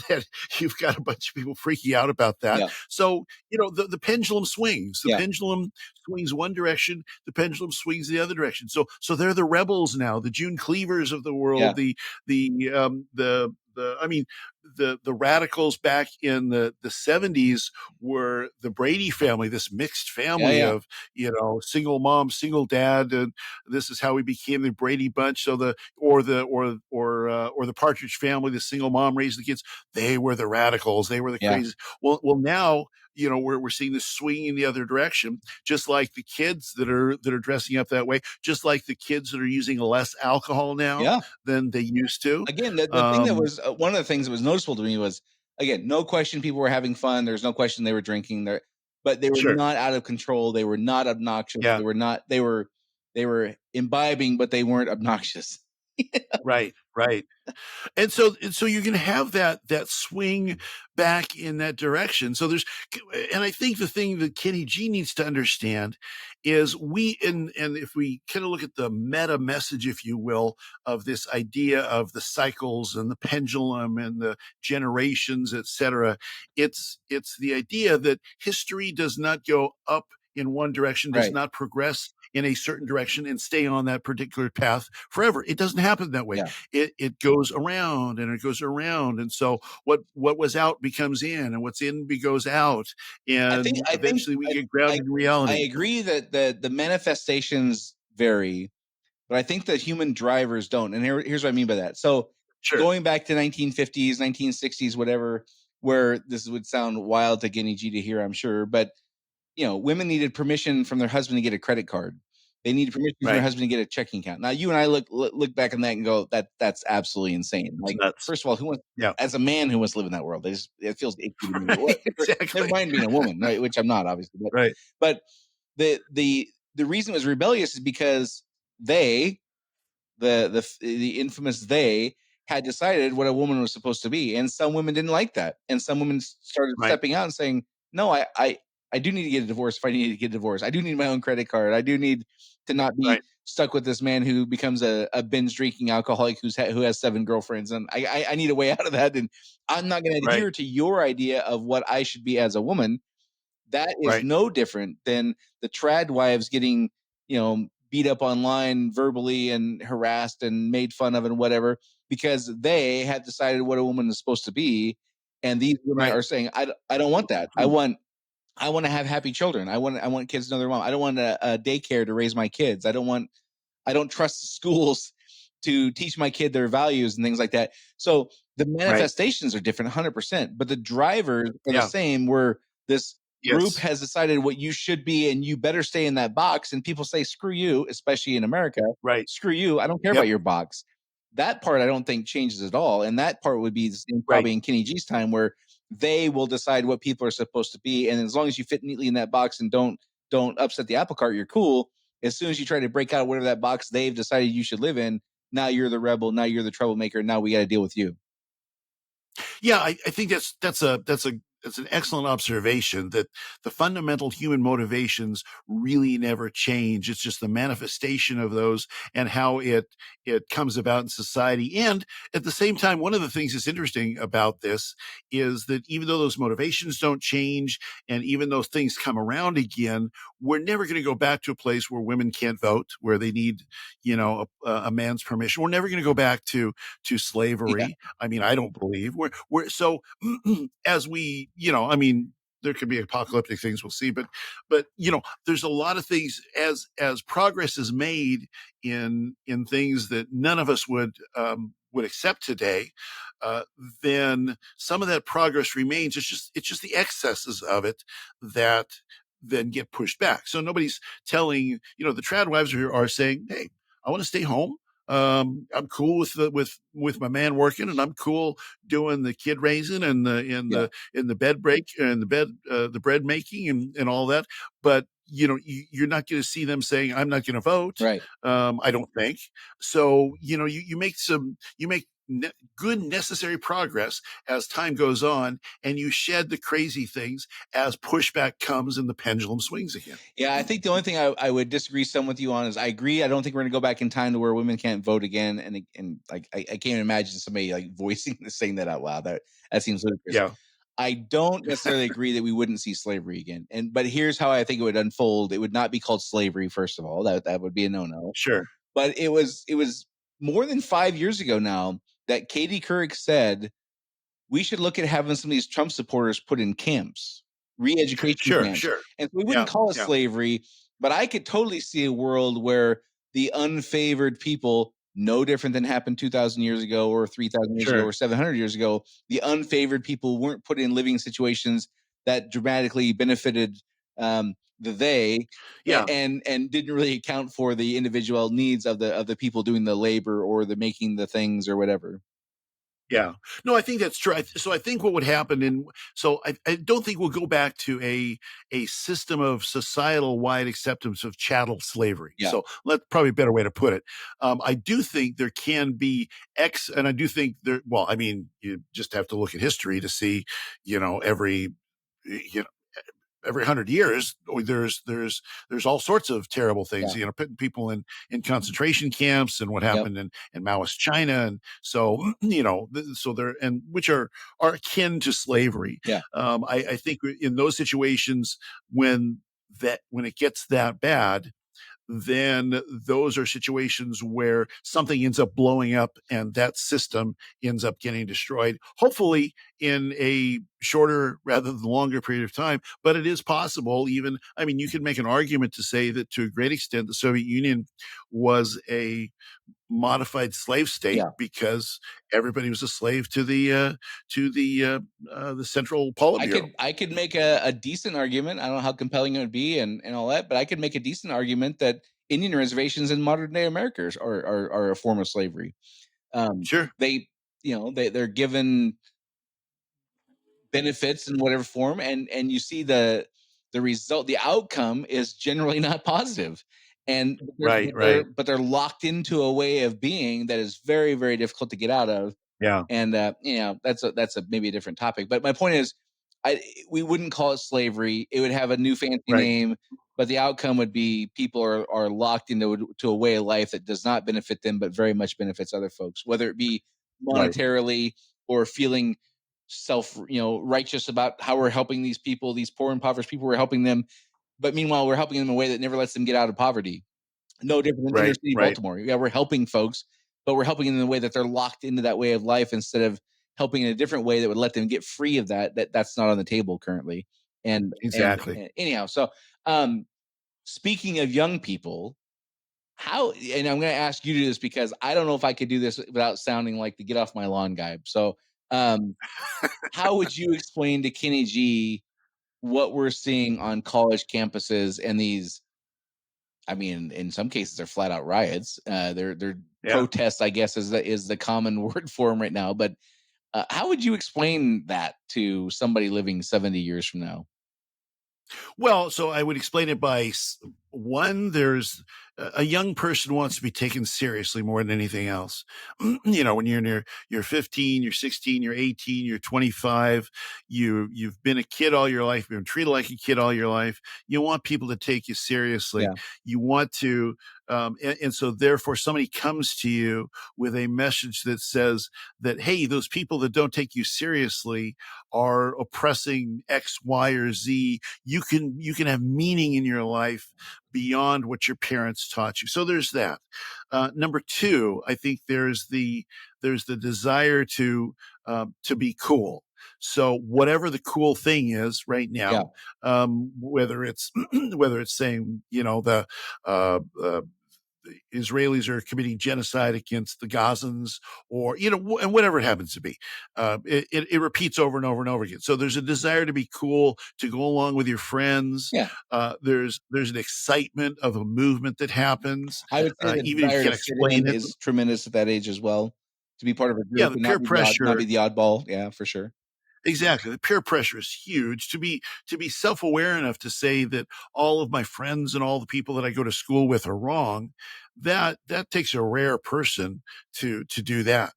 [SPEAKER 2] that you've got a bunch of people freaking out about that.
[SPEAKER 3] yeah,
[SPEAKER 2] So, the pendulum swings. The
[SPEAKER 3] yeah,
[SPEAKER 2] pendulum swings one direction, the pendulum swings the other direction. So they're the rebels now, the June Cleavers of the
[SPEAKER 3] yeah,
[SPEAKER 2] world, I mean, the radicals back in the 70s were the Brady family, this mixed
[SPEAKER 3] yeah,
[SPEAKER 2] family
[SPEAKER 3] yeah,
[SPEAKER 2] of, single mom, single dad, and this is how we became the Brady Bunch. So or the Partridge Family, the single mom raised the kids. They were the radicals. They were the
[SPEAKER 3] yeah,
[SPEAKER 2] crazy. Well, now, we're seeing this swing in the other direction, just like the kids that are dressing up that way, just like the kids that are using less alcohol now
[SPEAKER 3] yeah.
[SPEAKER 2] than they used to.
[SPEAKER 3] Again, the thing that
[SPEAKER 2] Um,
[SPEAKER 3] was one of the things that was noticeable to me was, again, no question people were having fun. There's no question they were drinking there, but they were
[SPEAKER 2] sure.
[SPEAKER 3] not out of control. They were not obnoxious.
[SPEAKER 2] Yeah.
[SPEAKER 3] They were not. They were imbibing, but they weren't obnoxious.
[SPEAKER 2] Right. Right. And so you're going to have that swing back in that direction. And I think the thing that Kenny G needs to understand is and if we kind of look at the meta message, if you will, of this idea of the cycles and the pendulum and the generations, etc., it's the idea that history does not go up in one direction, does
[SPEAKER 3] Right.
[SPEAKER 2] not progress in a certain direction and stay on that particular path forever. It doesn't happen that way.
[SPEAKER 3] Yeah.
[SPEAKER 2] It goes around and it goes around, and so what was out becomes in, and what's in goes out,
[SPEAKER 3] I think.
[SPEAKER 2] and
[SPEAKER 3] I think.
[SPEAKER 2] eventually we get
[SPEAKER 3] I,
[SPEAKER 2] grounded in
[SPEAKER 3] I
[SPEAKER 2] reality.
[SPEAKER 3] agree that the manifestations vary, but I think that human drivers don't. And here's what I mean by that. So
[SPEAKER 2] Sure.
[SPEAKER 3] going back to 1950s, 1960s, whatever, where this would sound wild to Guinea G to hear, I'm sure, but women needed permission from their husband to get a credit card. They needed permission from their
[SPEAKER 2] Right.
[SPEAKER 3] husband to get a checking account. Now, you and I look back on that and go, that's absolutely insane.
[SPEAKER 2] It's
[SPEAKER 3] Like,
[SPEAKER 2] nuts.
[SPEAKER 3] first of all, who wants,
[SPEAKER 2] Yeah.
[SPEAKER 3] as a man who wants to live in that world? It feels icky to me.
[SPEAKER 2] Right.
[SPEAKER 3] Never
[SPEAKER 2] Exactly.
[SPEAKER 3] mind being a woman, right? Which I'm not, obviously,
[SPEAKER 2] Right.
[SPEAKER 3] but the the reason it was rebellious is because they, the infamous they, had decided what a woman was supposed to be, and some women didn't like that, and some women started
[SPEAKER 2] Right.
[SPEAKER 3] stepping out and saying, "No, I do need to get a divorce if I need to get a divorce. I do need my own credit card. I do need to not be
[SPEAKER 2] Right.
[SPEAKER 3] stuck with this man who becomes a binge drinking alcoholic who has 7 girlfriends, and I need a way out of that, and I'm not going to
[SPEAKER 2] Right.
[SPEAKER 3] adhere to your idea of what I should be as a woman." That is
[SPEAKER 2] Right.
[SPEAKER 3] no different than the trad wives getting, beat up online verbally and harassed and made fun of and whatever, because they had decided what a woman is supposed to be. And these women
[SPEAKER 2] Right.
[SPEAKER 3] are saying, I don't want that. I want to have happy children. I want kids to know their mom. I don't want a daycare to raise my kids. I don't trust the schools to teach my kid their values and things like that. So the
[SPEAKER 2] Right.
[SPEAKER 3] manifestations are different 100%, but the drivers are the
[SPEAKER 2] Yeah.
[SPEAKER 3] same, where this group
[SPEAKER 2] Yes.
[SPEAKER 3] has decided what you should be and you better stay in that box, and people say screw you, especially in America.
[SPEAKER 2] Right.
[SPEAKER 3] Screw you, I don't care about
[SPEAKER 2] Yep.
[SPEAKER 3] your box. That part I don't think changes at all, and that part would be the same
[SPEAKER 2] Right.
[SPEAKER 3] probably in Kenny G's time, where they will decide what people are supposed to be, and as long as you fit neatly in that box and don't upset the apple cart, you're cool. As soon as you try to break out of whatever that box they've decided you should live in, now you're the rebel, now you're the troublemaker, now we got to deal with you.
[SPEAKER 2] Yeah, I think that's an excellent observation, that the fundamental human motivations really never change. It's just the manifestation of those and how it comes about in society. And at the same time, one of the things that's interesting about this is that even though those motivations don't change, and even though things come around again, we're never going to go back to a place where women can't vote, where they need, a man's permission. We're never going to go back to
[SPEAKER 3] Yeah,
[SPEAKER 2] slavery. I mean, I don't believe we're so as we, I mean, there could be apocalyptic things we'll see, but there's a lot of things as progress is made in things that none of us would accept today. Uh, then some of that progress remains. It's just the excesses of it that then get pushed back. So nobody's telling, the trad wives are saying, hey, I want to stay home. I'm cool with my man working, and I'm cool doing the kid raising and
[SPEAKER 3] yeah,
[SPEAKER 2] the bed break and the bread making and all that. But you're not going to see them saying, I'm not going to vote.
[SPEAKER 3] right.
[SPEAKER 2] I don't think so. You make good necessary progress as time goes on, and you shed the crazy things as pushback comes and the pendulum swings again.
[SPEAKER 3] Yeah, I think the only thing I would disagree some with you on is I agree. I don't think we're going to go back in time to where women can't vote again. And like I can't imagine somebody like voicing saying that out loud. That seems ludicrous.
[SPEAKER 2] Yeah,
[SPEAKER 3] I don't necessarily agree that we wouldn't see slavery again. But here's how I think it would unfold. It would not be called slavery, first of all. That would be a no-no.
[SPEAKER 2] sure,
[SPEAKER 3] But it was more than 5 years ago now that Katie Couric said we should look at having some of these Trump supporters put in camps, re-education
[SPEAKER 2] sure,
[SPEAKER 3] camps.
[SPEAKER 2] sure.
[SPEAKER 3] And so we wouldn't
[SPEAKER 2] Yeah,
[SPEAKER 3] call it
[SPEAKER 2] yeah,
[SPEAKER 3] slavery, but I could totally see a world where the unfavored people, no different than happened 2,000 years ago or 3,000 years ago
[SPEAKER 2] sure.
[SPEAKER 3] or 700 years ago, the unfavored people weren't put in living situations that dramatically benefited the they,
[SPEAKER 2] Yeah.
[SPEAKER 3] and didn't really account for the individual needs of the people doing the labor or the making the things or whatever.
[SPEAKER 2] Yeah. No, I think that's true. So I think what would happen, and so I don't think we'll go back to a system of societal wide acceptance of chattel slavery.
[SPEAKER 3] Yeah,
[SPEAKER 2] So that's probably a better way to put it. I do think there can be and I do think there. Well, I mean, you just have to look at history to see, every you know every 100 years, there's all sorts of terrible things,
[SPEAKER 3] yeah,
[SPEAKER 2] putting people in concentration camps, and what
[SPEAKER 3] yep,
[SPEAKER 2] happened in Maoist China. And so, so they're, and which are akin to slavery.
[SPEAKER 3] yeah.
[SPEAKER 2] I think in those situations, when it gets that bad, then those are situations where something ends up blowing up and that system ends up getting destroyed, hopefully in a shorter rather than longer period of time. But it is possible. Even, I mean, you could make an argument to say that to a great extent the Soviet Union was a modified slave state
[SPEAKER 3] Yeah.
[SPEAKER 2] because everybody was a slave to the central Politburo.
[SPEAKER 3] I could make a decent argument. I don't know how compelling it would be and all that, but I could make a decent argument that Indian reservations in modern day America are a form of slavery.
[SPEAKER 2] Sure.
[SPEAKER 3] They, they're given benefits in whatever form, and you see the result, the outcome is generally not positive. And
[SPEAKER 2] Right, right.
[SPEAKER 3] but they're locked into a way of being that is very, very difficult to get out of.
[SPEAKER 2] Yeah,
[SPEAKER 3] And that's a maybe a different topic. But my point is, I we wouldn't call it slavery. It would have a new fancy
[SPEAKER 2] right,
[SPEAKER 3] name, but the outcome would be people are locked into a way of life that does not benefit them, but very much benefits other folks, whether it be
[SPEAKER 2] right,
[SPEAKER 3] monetarily or feeling righteous about how we're helping these people, these poor impoverished people. We're helping them, but meanwhile we're helping them in a way that never lets them get out of poverty. No different than inner
[SPEAKER 2] right,
[SPEAKER 3] city
[SPEAKER 2] right.
[SPEAKER 3] Baltimore. Yeah, we're helping folks, but we're helping in a way that they're locked into that way of life instead of helping in a different way that would let them get free of that's not on the table currently.
[SPEAKER 2] Exactly.
[SPEAKER 3] And anyhow, so um speaking of young people, how and I'm going to ask you to do this because I don't know if I could do this without sounding like the get off my lawn guy. So, um how would you explain to Kenny G what we're seeing on college campuses and these, I mean, in some cases, they're flat out riots. They're
[SPEAKER 2] Yeah.
[SPEAKER 3] protests, I guess, is the common word for them right now. But how would you explain that to somebody living 70 years from now?
[SPEAKER 2] Well, so I would explain it by one, there's a young person wants to be taken seriously more than anything else. When you're 15, you're 16, you're 18, you're 25, you've been a kid all your life, you've been treated like a kid all your life. You want people to take you seriously.
[SPEAKER 3] Yeah,
[SPEAKER 2] You want to, and so therefore somebody comes to you with a message that says that, hey, those people that don't take you seriously are oppressing X, Y, or Z. You can have meaning in your life beyond what your parents taught you. So there's that. Number two, I think there's the desire to be cool. So whatever the cool thing is right
[SPEAKER 3] yeah.
[SPEAKER 2] now, whether it's whether it's saying the uh, uh, Israelis are committing genocide against the Gazans, or and whatever it happens to be, it repeats over and over and over again. So there's a desire to be cool, to go along with your friends.
[SPEAKER 3] Yeah.
[SPEAKER 2] There's an excitement of a movement that happens,
[SPEAKER 3] I would say the
[SPEAKER 2] even if you
[SPEAKER 3] desire to
[SPEAKER 2] can't
[SPEAKER 3] fit in
[SPEAKER 2] explain it.
[SPEAKER 3] is tremendous at that age as well. To be part of a
[SPEAKER 2] Yeah,
[SPEAKER 3] group
[SPEAKER 2] the
[SPEAKER 3] and
[SPEAKER 2] peer
[SPEAKER 3] not
[SPEAKER 2] pressure.
[SPEAKER 3] be the oddball. Yeah, for sure.
[SPEAKER 2] Exactly. The peer pressure is huge. To be self-aware enough to say that all of my friends and all the people that I go to school with are wrong, that takes a rare person to do that.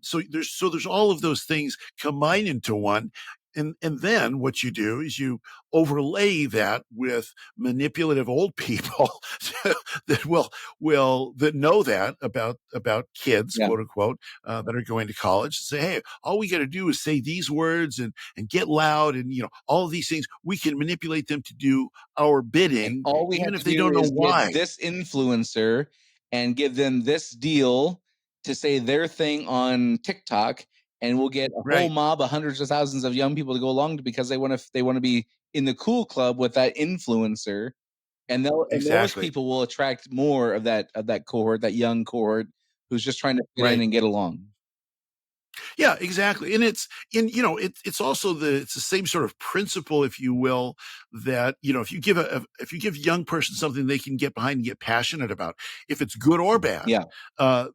[SPEAKER 2] So there's all of those things combined into one. And then what you do is you overlay that with manipulative old people that that know that about kids,
[SPEAKER 3] Yeah.
[SPEAKER 2] quote unquote, that are going to college. Say, hey, all we got to do is say these words and get loud, and all of these things. We can manipulate them to do our
[SPEAKER 3] And
[SPEAKER 2] bidding,
[SPEAKER 3] all we
[SPEAKER 2] even
[SPEAKER 3] have
[SPEAKER 2] if
[SPEAKER 3] to
[SPEAKER 2] they
[SPEAKER 3] do
[SPEAKER 2] don't know
[SPEAKER 3] is get
[SPEAKER 2] why.
[SPEAKER 3] this influencer and give them this deal to say their thing on TikTok, and we'll get a whole
[SPEAKER 2] Right.
[SPEAKER 3] mob of hundreds of thousands of young people to go along because they want to be in the cool club with that influencer, and those
[SPEAKER 2] Exactly.
[SPEAKER 3] people will attract more of that cohort, that young cohort who's just trying to fit in
[SPEAKER 2] Right.
[SPEAKER 3] and get along.
[SPEAKER 2] Yeah, exactly. And it's also it's the same sort of principle, if you will, that if you give young person something they can get behind and get passionate about, if it's good or bad,
[SPEAKER 3] Yeah,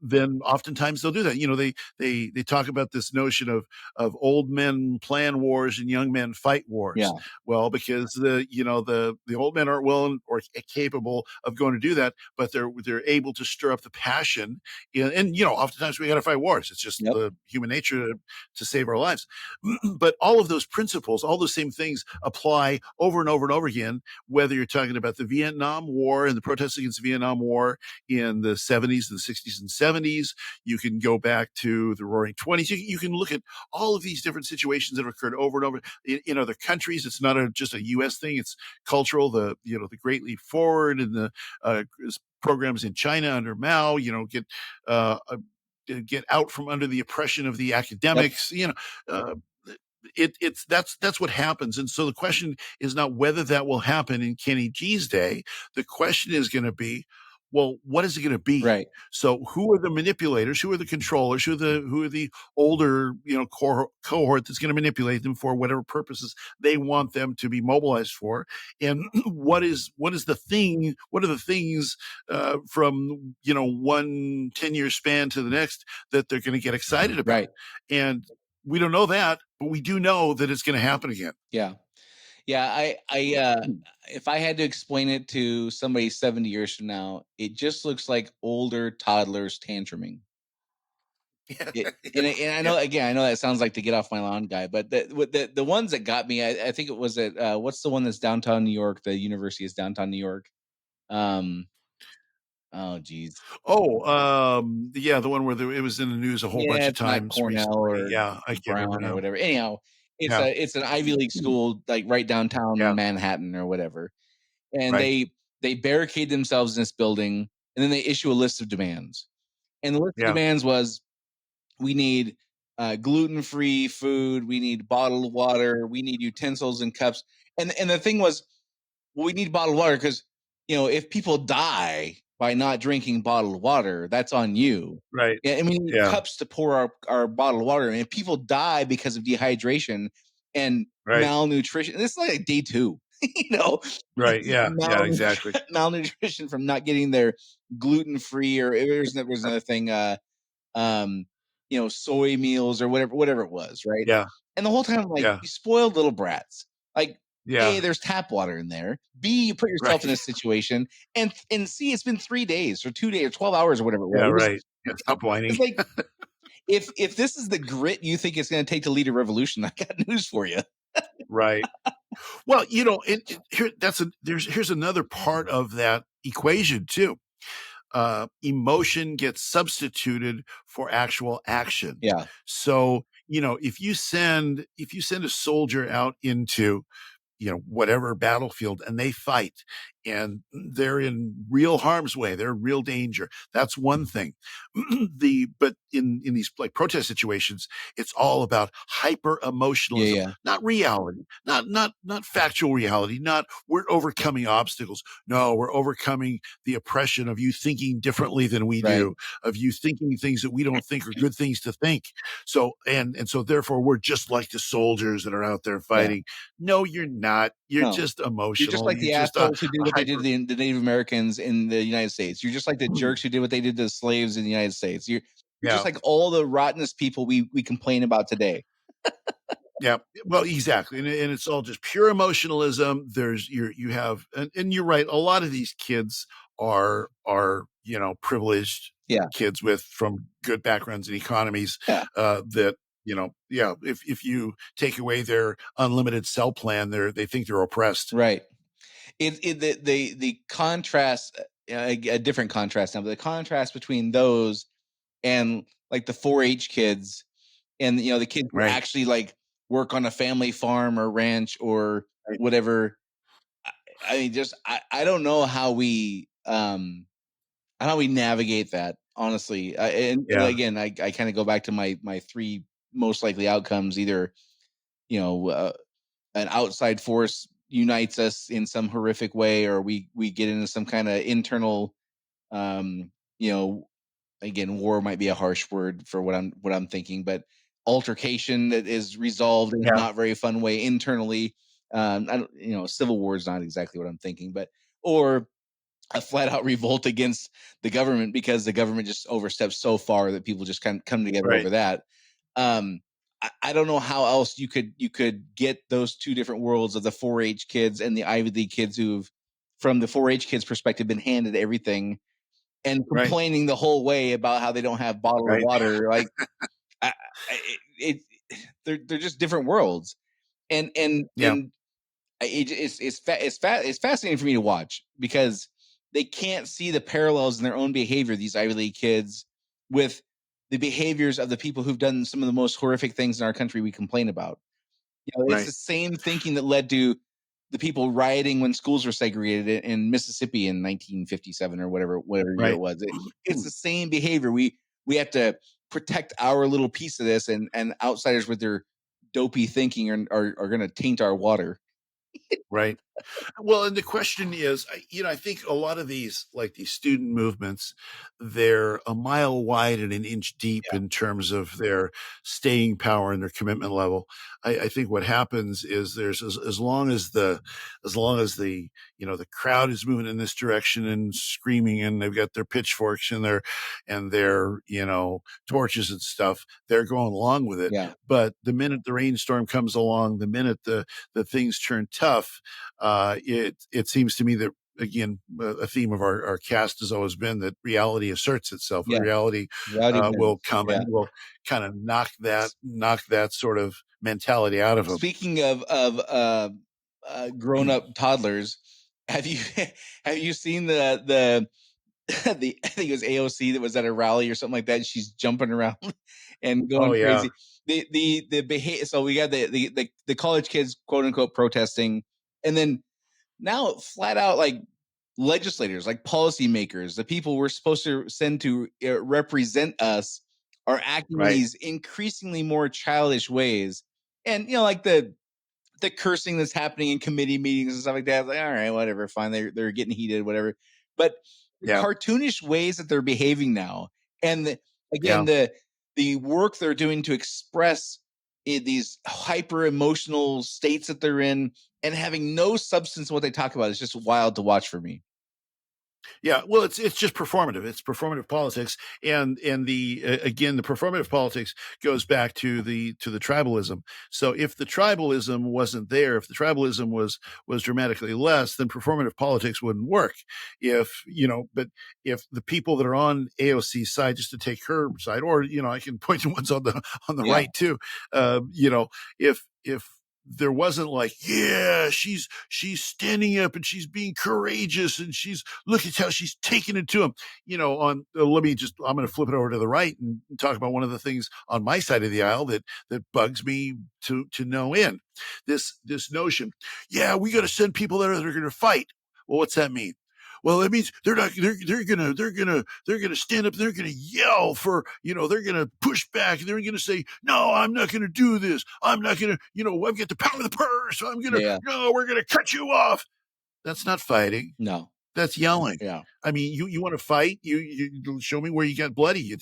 [SPEAKER 2] then oftentimes they'll do that. They talk about this notion of old men plan wars and young men fight wars.
[SPEAKER 3] yeah,
[SPEAKER 2] Well, because the old men aren't willing or capable of going to do that, but they're able to stir up the passion. And oftentimes we got to fight wars. It's just
[SPEAKER 3] yep,
[SPEAKER 2] the human nature to save our lives. But all of those principles, all those same things apply over and over and over again, whether you're talking about the Vietnam War and the protests against the Vietnam War in the 70s, and the 60s and 70s. You can go back to the Roaring 20s. You can look at all of these different situations that have occurred over and over in other countries. It's not just a U.S. thing. It's cultural. The Great Leap Forward and the programs in China under Mao, uh, get out from under the oppression of the
[SPEAKER 3] yep,
[SPEAKER 2] academics. Uh, that's what happens. And so the question is not whether that will happen in Kenny G's day. The question is going to be, well, what is it going to be?
[SPEAKER 3] right.
[SPEAKER 2] So who are the manipulators? Who are the controllers? Who are the older, cohort that's going to manipulate them for whatever purposes they want them to be mobilized for? And what is the thing? What are the things from 1 10-year span to the next that they're going to get excited about?
[SPEAKER 3] Right.
[SPEAKER 2] And we don't know that, but we do know that it's going to happen again.
[SPEAKER 3] Yeah. Yeah, if I had to explain it to somebody 70 years from now, it just looks like older toddlers tantruming.
[SPEAKER 2] Yeah,
[SPEAKER 3] It,
[SPEAKER 2] yeah,
[SPEAKER 3] and I
[SPEAKER 2] yeah,
[SPEAKER 3] know, again, I know that sounds like the get off my lawn guy, but the ones that got me, I think it was at what's the one that's downtown New York? The university is downtown New York. Um, oh geez,
[SPEAKER 2] oh, yeah, the one where it was in the news a whole bunch
[SPEAKER 3] yeah,
[SPEAKER 2] of
[SPEAKER 3] it's not
[SPEAKER 2] times
[SPEAKER 3] Cornell
[SPEAKER 2] recently.
[SPEAKER 3] or
[SPEAKER 2] Yeah, I can't remember
[SPEAKER 3] Brown or
[SPEAKER 2] now.
[SPEAKER 3] whatever. Anyhow,
[SPEAKER 2] Yeah,
[SPEAKER 3] it's an Ivy League school, like right downtown
[SPEAKER 2] yeah,
[SPEAKER 3] Manhattan or whatever, and
[SPEAKER 2] right,
[SPEAKER 3] they barricade themselves in this building, and then they issue a list of demands. And the list of
[SPEAKER 2] yeah,
[SPEAKER 3] demands was, we need gluten-free food, we need bottled water, we need utensils and cups. And the thing was, well, we need bottled water because, if people die by not drinking bottled water, that's on you.
[SPEAKER 2] right,
[SPEAKER 3] Yeah, and we need
[SPEAKER 2] yeah,
[SPEAKER 3] cups to pour our bottled water in. And if people die because of dehydration and
[SPEAKER 2] right,
[SPEAKER 3] malnutrition, this is like day two, you know,
[SPEAKER 2] right, yeah, yeah, exactly.
[SPEAKER 3] malnutrition from not getting their gluten-free, or there's another thing, um, soy meals or whatever it was, right?
[SPEAKER 2] Yeah,
[SPEAKER 3] And the whole time, I'm like,
[SPEAKER 2] yeah,
[SPEAKER 3] you spoiled little brats. Like, A,
[SPEAKER 2] yeah,
[SPEAKER 3] there's tap water in there. B, you put yourself in
[SPEAKER 2] right,
[SPEAKER 3] a situation, and C, it's been 3 days or 2 days or 12 hours or whatever it was.
[SPEAKER 2] yeah, right. Yeah, stop whining.
[SPEAKER 3] It's like, if this is the grit you think it's going to take to lead a revolution, I got news for you.
[SPEAKER 2] Right. Well, here here's another part of that equation too. Emotion gets substituted for actual action.
[SPEAKER 3] Yeah,
[SPEAKER 2] So, if you send a soldier out into whatever battlefield, and they fight and they're in real harm's way, they're in real danger. That's one thing. But in these like protest situations, it's all about hyper
[SPEAKER 3] yeah,
[SPEAKER 2] emotionalism,
[SPEAKER 3] yeah,
[SPEAKER 2] not reality, not factual reality, not we're overcoming obstacles. No, we're overcoming the oppression of you thinking differently than we
[SPEAKER 3] right.
[SPEAKER 2] do, of you thinking things that we don't think are good things to think. So, and so therefore we're just like the soldiers that are out there
[SPEAKER 3] Yeah,
[SPEAKER 2] fighting. No, you're not. You're
[SPEAKER 3] no.
[SPEAKER 2] just
[SPEAKER 3] You're just
[SPEAKER 2] emotional.
[SPEAKER 3] like
[SPEAKER 2] You're
[SPEAKER 3] the
[SPEAKER 2] just
[SPEAKER 3] assholes who did
[SPEAKER 2] a
[SPEAKER 3] what they did to
[SPEAKER 2] hyper.
[SPEAKER 3] the Native Americans in the United States. You're just like the jerks who did what they did to the slaves in the United States. You're just
[SPEAKER 2] Yeah,
[SPEAKER 3] like all the rottenest people we complain about today.
[SPEAKER 2] yeah. Well, exactly, and it's all just pure emotionalism. You have, and you're right. A lot of these kids are privileged
[SPEAKER 3] Yeah,
[SPEAKER 2] kids with from good backgrounds and economies.
[SPEAKER 3] yeah,
[SPEAKER 2] That yeah. If you take away their unlimited cell plan, they think they're oppressed.
[SPEAKER 3] right. The contrast, a different contrast now, but the contrast between those and like the 4-H kids, and the kids who
[SPEAKER 2] Right.
[SPEAKER 3] actually like work on a family farm or ranch or
[SPEAKER 2] Right.
[SPEAKER 3] whatever. I mean, just I don't know how we navigate that, honestly. And
[SPEAKER 2] Yeah.
[SPEAKER 3] again, I kind of go back to my three most likely outcomes: either you know uh, an outside force unites us in some horrific way, or we get into some kind of internal, um, you know, again, war might be a harsh word for what I'm thinking, but altercation that is resolved in a
[SPEAKER 2] Yeah.
[SPEAKER 3] not very fun way internally. I don't, civil war is not exactly what I'm thinking, but or a flat out revolt against the government because the government just oversteps so far that people just kind of come together
[SPEAKER 2] Right.
[SPEAKER 3] over that. Um, I don't know how else you could get those two different worlds of the 4-H kids and the Ivy League kids who've, from the 4-H kids' perspective, been handed everything and
[SPEAKER 2] Right.
[SPEAKER 3] complaining the whole way about how they don't have bottled
[SPEAKER 2] Right.
[SPEAKER 3] water. Like, I, they're just different worlds, and and
[SPEAKER 2] Yeah.
[SPEAKER 3] and it's fascinating for me to watch because they can't see the parallels in their own behavior, these Ivy League kids, with the behaviors of the people who've done some of the most horrific things in our country we complain about. It's
[SPEAKER 2] Right.
[SPEAKER 3] the same thinking that led to the people rioting when schools were segregated in Mississippi in 1957 or whatever year it
[SPEAKER 2] Right.
[SPEAKER 3] was. It's the same behavior. We have to protect our little piece of this, and outsiders with their dopey thinking are going to taint our water.
[SPEAKER 2] Right. Well, and the question is, I think a lot of these, like these student movements, they're a mile wide and an inch deep
[SPEAKER 3] Yeah.
[SPEAKER 2] in terms of their staying power and their commitment level. I think what happens is there's as long as the crowd is moving in this direction and screaming, and they've got their pitchforks and their torches and stuff, they're going along with it.
[SPEAKER 3] Yeah.
[SPEAKER 2] But the minute the rainstorm comes along, the minute the things turn tough, it seems to me that, again, a theme of our cast has always been that reality asserts itself.
[SPEAKER 3] Yeah.
[SPEAKER 2] Reality
[SPEAKER 3] Rowdy
[SPEAKER 2] will
[SPEAKER 3] wins.
[SPEAKER 2] come
[SPEAKER 3] Yeah.
[SPEAKER 2] and will kind of knock that sort of mentality out of them.
[SPEAKER 3] Speaking of grown up toddlers, have you have you seen the I think it was AOC that was at a rally or something like that. And she's jumping around and
[SPEAKER 2] Oh
[SPEAKER 3] going
[SPEAKER 2] yeah,
[SPEAKER 3] crazy. The behavior. So we got the college kids quote unquote protesting, and then now flat out like legislators, like policymakers, the people we're supposed to send to represent us, are acting in
[SPEAKER 2] right.
[SPEAKER 3] these increasingly more childish ways. And like the cursing that's happening in committee meetings and stuff like that. It's like, all right, whatever, fine. They're getting heated, whatever. But the
[SPEAKER 2] Yeah,
[SPEAKER 3] cartoonish ways that they're behaving now, and again,
[SPEAKER 2] yeah.
[SPEAKER 3] the work they're doing to express these hyper emotional states that they're in, and having no substance in what they talk about, is just wild to watch for me.
[SPEAKER 2] Yeah, well, it's just performative. It's performative politics, and the again, the performative politics goes back to the tribalism. So if the tribalism wasn't there, if the tribalism was dramatically less, then performative politics wouldn't work. But if the people that are on AOC's side, just to take her side, or I can point to ones on the
[SPEAKER 3] Yeah,
[SPEAKER 2] right too. If there wasn't like, yeah, she's standing up and she's being courageous and she's look at how she's taking it to him. On I'm going to flip it over to the right and talk about one of the things on my side of the aisle that bugs me to no end. This notion, yeah, we got to send people there that are going to fight. Well, what's that mean? Well, that means they're not. They're gonna stand up. They're gonna yell for. They're gonna push back. They're gonna say, "No, I'm not gonna do this. I'm not gonna. I've got the power of the purse. I'm gonna.
[SPEAKER 3] yeah,
[SPEAKER 2] No, we're gonna cut you off." That's not fighting.
[SPEAKER 3] no,
[SPEAKER 2] That's yelling.
[SPEAKER 3] yeah,
[SPEAKER 2] I mean, you want to fight? You show me where you got bloody.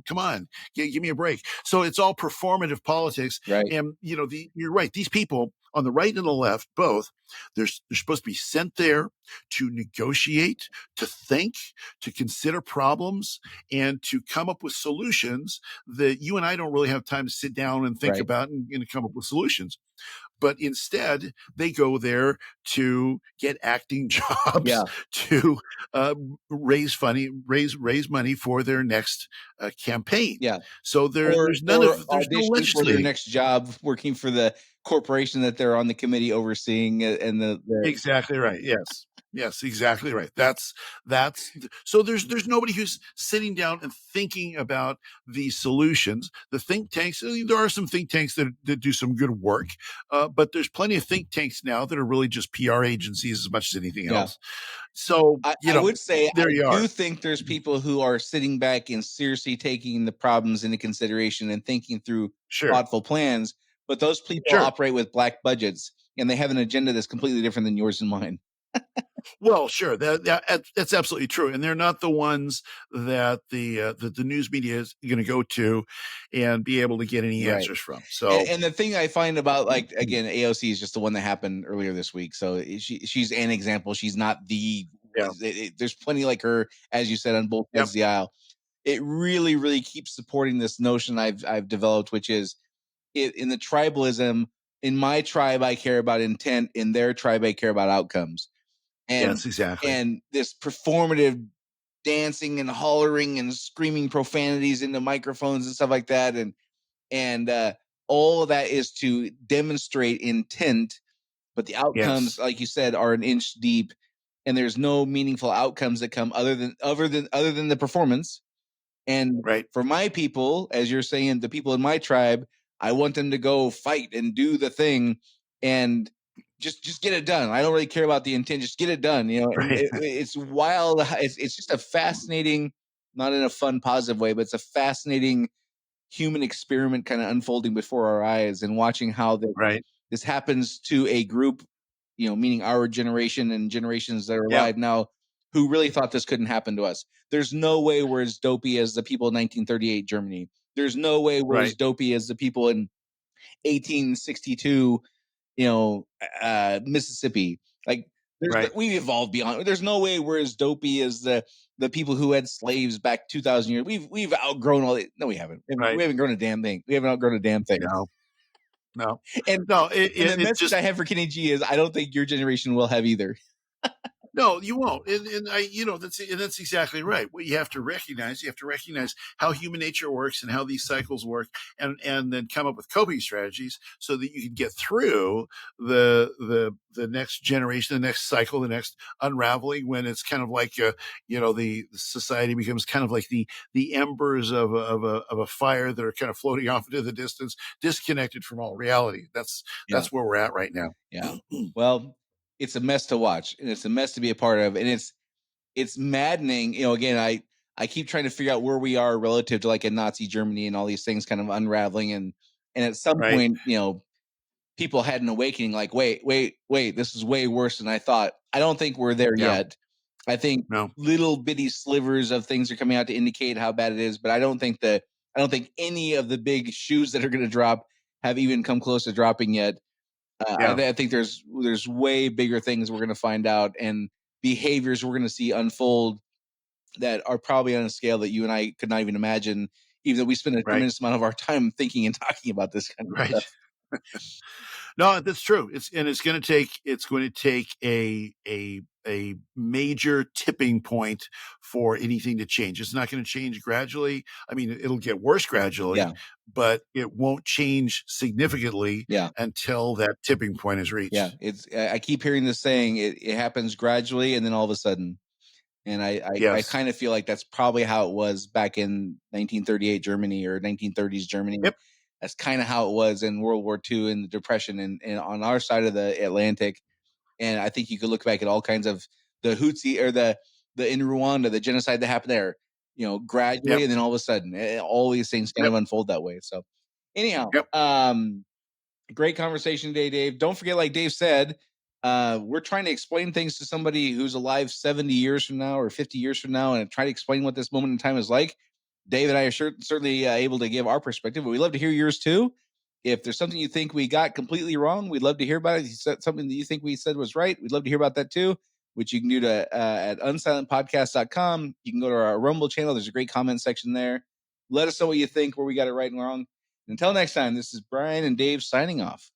[SPEAKER 2] Come on, give me a break. So it's all performative politics,
[SPEAKER 3] right,
[SPEAKER 2] and you're right. These people on the right and the left, both, they're supposed to be sent there to negotiate, to think, to consider problems, and to come up with solutions that you and I don't really have time to sit down and think
[SPEAKER 3] right,
[SPEAKER 2] about and come up with solutions. But instead, they go there to get acting jobs,
[SPEAKER 3] yeah.
[SPEAKER 2] to raise money for their next campaign.
[SPEAKER 3] Yeah.
[SPEAKER 2] So
[SPEAKER 3] Or
[SPEAKER 2] there's no
[SPEAKER 3] audition for their
[SPEAKER 2] legislating.
[SPEAKER 3] next job working for the corporation that they're on the committee overseeing, and the
[SPEAKER 2] Exactly right. Yes. Yes, exactly right. So there's nobody who's sitting down and thinking about these solutions. The think tanks, there are some think tanks that do some good work, but there's plenty of think tanks now that are really just PR agencies as much as anything
[SPEAKER 3] yeah.
[SPEAKER 2] else. So,
[SPEAKER 3] I would say I
[SPEAKER 2] there you are.
[SPEAKER 3] do think there's people who are sitting back and seriously taking the problems into consideration and thinking through
[SPEAKER 2] Sure.
[SPEAKER 3] thoughtful plans, but those people
[SPEAKER 2] Sure.
[SPEAKER 3] operate with black budgets, and they have an agenda that's completely different than yours and mine.
[SPEAKER 2] Well, sure. That's absolutely true. And they're not the ones that the news media is going to go to and be able to get any
[SPEAKER 3] Right.
[SPEAKER 2] answers from.
[SPEAKER 3] And,
[SPEAKER 2] So,
[SPEAKER 3] and the thing I find about, like, again, AOC is just the one that happened earlier this week, so she's an example. She's not the.
[SPEAKER 2] yeah.
[SPEAKER 3] There's plenty like her, as you said, on both sides
[SPEAKER 2] Yep.
[SPEAKER 3] of the aisle. It really, really keeps supporting this notion I've developed, which is in the tribalism. In my tribe, I care about intent. In their tribe, I care about outcomes. And
[SPEAKER 2] Yes, exactly.
[SPEAKER 3] and this performative dancing and hollering and screaming profanities into microphones and stuff like that, and all of that is to demonstrate intent, but the outcomes,
[SPEAKER 2] Yes.
[SPEAKER 3] like you said, are an inch deep, and there's no meaningful outcomes that come other than the performance. And
[SPEAKER 2] Right.
[SPEAKER 3] for my people, as you're saying, the people in my tribe, I want them to go fight and do the thing, and just get it done. I don't really care about the intent; just get it done. And
[SPEAKER 2] Right.
[SPEAKER 3] it's wild. It's just a fascinating, not in a fun, positive way, but it's a fascinating human experiment kind of unfolding before our eyes, and watching how
[SPEAKER 2] Right.
[SPEAKER 3] this happens to a group, meaning our generation and generations that are
[SPEAKER 2] Yeah.
[SPEAKER 3] alive now, who really thought this couldn't happen to us. There's no way we're as dopey as the people in 1938 Germany. There's no way we're as
[SPEAKER 2] Right.
[SPEAKER 3] dopey as the people in 1862, Mississippi. Like
[SPEAKER 2] Right.
[SPEAKER 3] we've evolved beyond. There's no way we're as dopey as the people who had slaves back 2,000 years. We've outgrown all that. No, we haven't.
[SPEAKER 2] Right.
[SPEAKER 3] We haven't grown a damn thing. We haven't outgrown a damn thing.
[SPEAKER 2] No. No.
[SPEAKER 3] And
[SPEAKER 2] No.
[SPEAKER 3] and the
[SPEAKER 2] It
[SPEAKER 3] message
[SPEAKER 2] just
[SPEAKER 3] I have for Kenny G is I don't think your generation will have either.
[SPEAKER 2] No, you won't. That's exactly right. What you have to recognize how human nature works and how these cycles work, and then come up with coping strategies so that you can get through the next generation, the next cycle, the next unraveling, when it's kind of like the society becomes kind of like the embers of a fire that are kind of floating off into the distance, disconnected from all reality. That's where we're at right now.
[SPEAKER 3] Yeah. Well, it's a mess to watch, and it's a mess to be a part of, and it's maddening. Again, I keep trying to figure out where we are relative to like a Nazi Germany and all these things kind of unraveling, and at some
[SPEAKER 2] Right.
[SPEAKER 3] point, people had an awakening. Like, wait, this is way worse than I thought. I don't think we're there
[SPEAKER 2] Yeah.
[SPEAKER 3] yet. I think
[SPEAKER 2] No.
[SPEAKER 3] little bitty slivers of things are coming out to indicate how bad it is, but I don't think any of the big shoes that are going to drop have even come close to dropping yet.
[SPEAKER 2] Yeah.
[SPEAKER 3] I think there's way bigger things we're going to find out, and behaviors we're going to see unfold that are probably on a scale that you and I could not even imagine, even though we spend a
[SPEAKER 2] Right.
[SPEAKER 3] tremendous amount of our time thinking and talking about this kind of
[SPEAKER 2] Right.
[SPEAKER 3] stuff.
[SPEAKER 2] No, that's true. It's going to take a major tipping point for anything to change. It's not going to change gradually. I mean, it'll get worse gradually,
[SPEAKER 3] Yeah.
[SPEAKER 2] but it won't change significantly
[SPEAKER 3] Yeah.
[SPEAKER 2] until that tipping point is reached.
[SPEAKER 3] Yeah. I keep hearing this saying it happens gradually and then all of a sudden. And I
[SPEAKER 2] Yes.
[SPEAKER 3] kind of feel like that's probably how it was back in 1938 Germany or 1930s Germany.
[SPEAKER 2] Yep.
[SPEAKER 3] That's kind of how it was in World War II and the Depression and on our side of the Atlantic. And I think you could look back at all kinds of the Hutsi or the in Rwanda, the genocide that happened there, gradually,
[SPEAKER 2] Yep.
[SPEAKER 3] and then all of a sudden, all these things kind
[SPEAKER 2] Yep.
[SPEAKER 3] of unfold that way. So anyhow,
[SPEAKER 2] Yep.
[SPEAKER 3] great conversation today, Dave. Don't forget, like Dave said, we're trying to explain things to somebody who's alive 70 years from now or 50 years from now and try to explain what this moment in time is like. Dave and I are certainly able to give our perspective, but we'd love to hear yours too. If there's something you think we got completely wrong, we'd love to hear about it. If you said something that you think we said was right, we'd love to hear about that too, which you can do at unsilentpodcast.com. You can go to our Rumble channel. There's a great comment section there. Let us know what you think, where we got it right and wrong. Until next time, this is Brian and Dave signing off.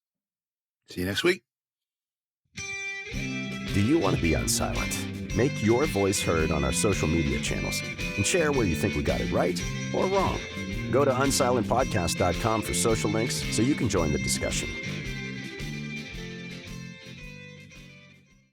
[SPEAKER 2] See you next week.
[SPEAKER 1] Do you want to be unsilent? Make your voice heard on our social media channels and share where you think we got it right or wrong. Go to unsilentpodcast.com for social links so you can join the discussion.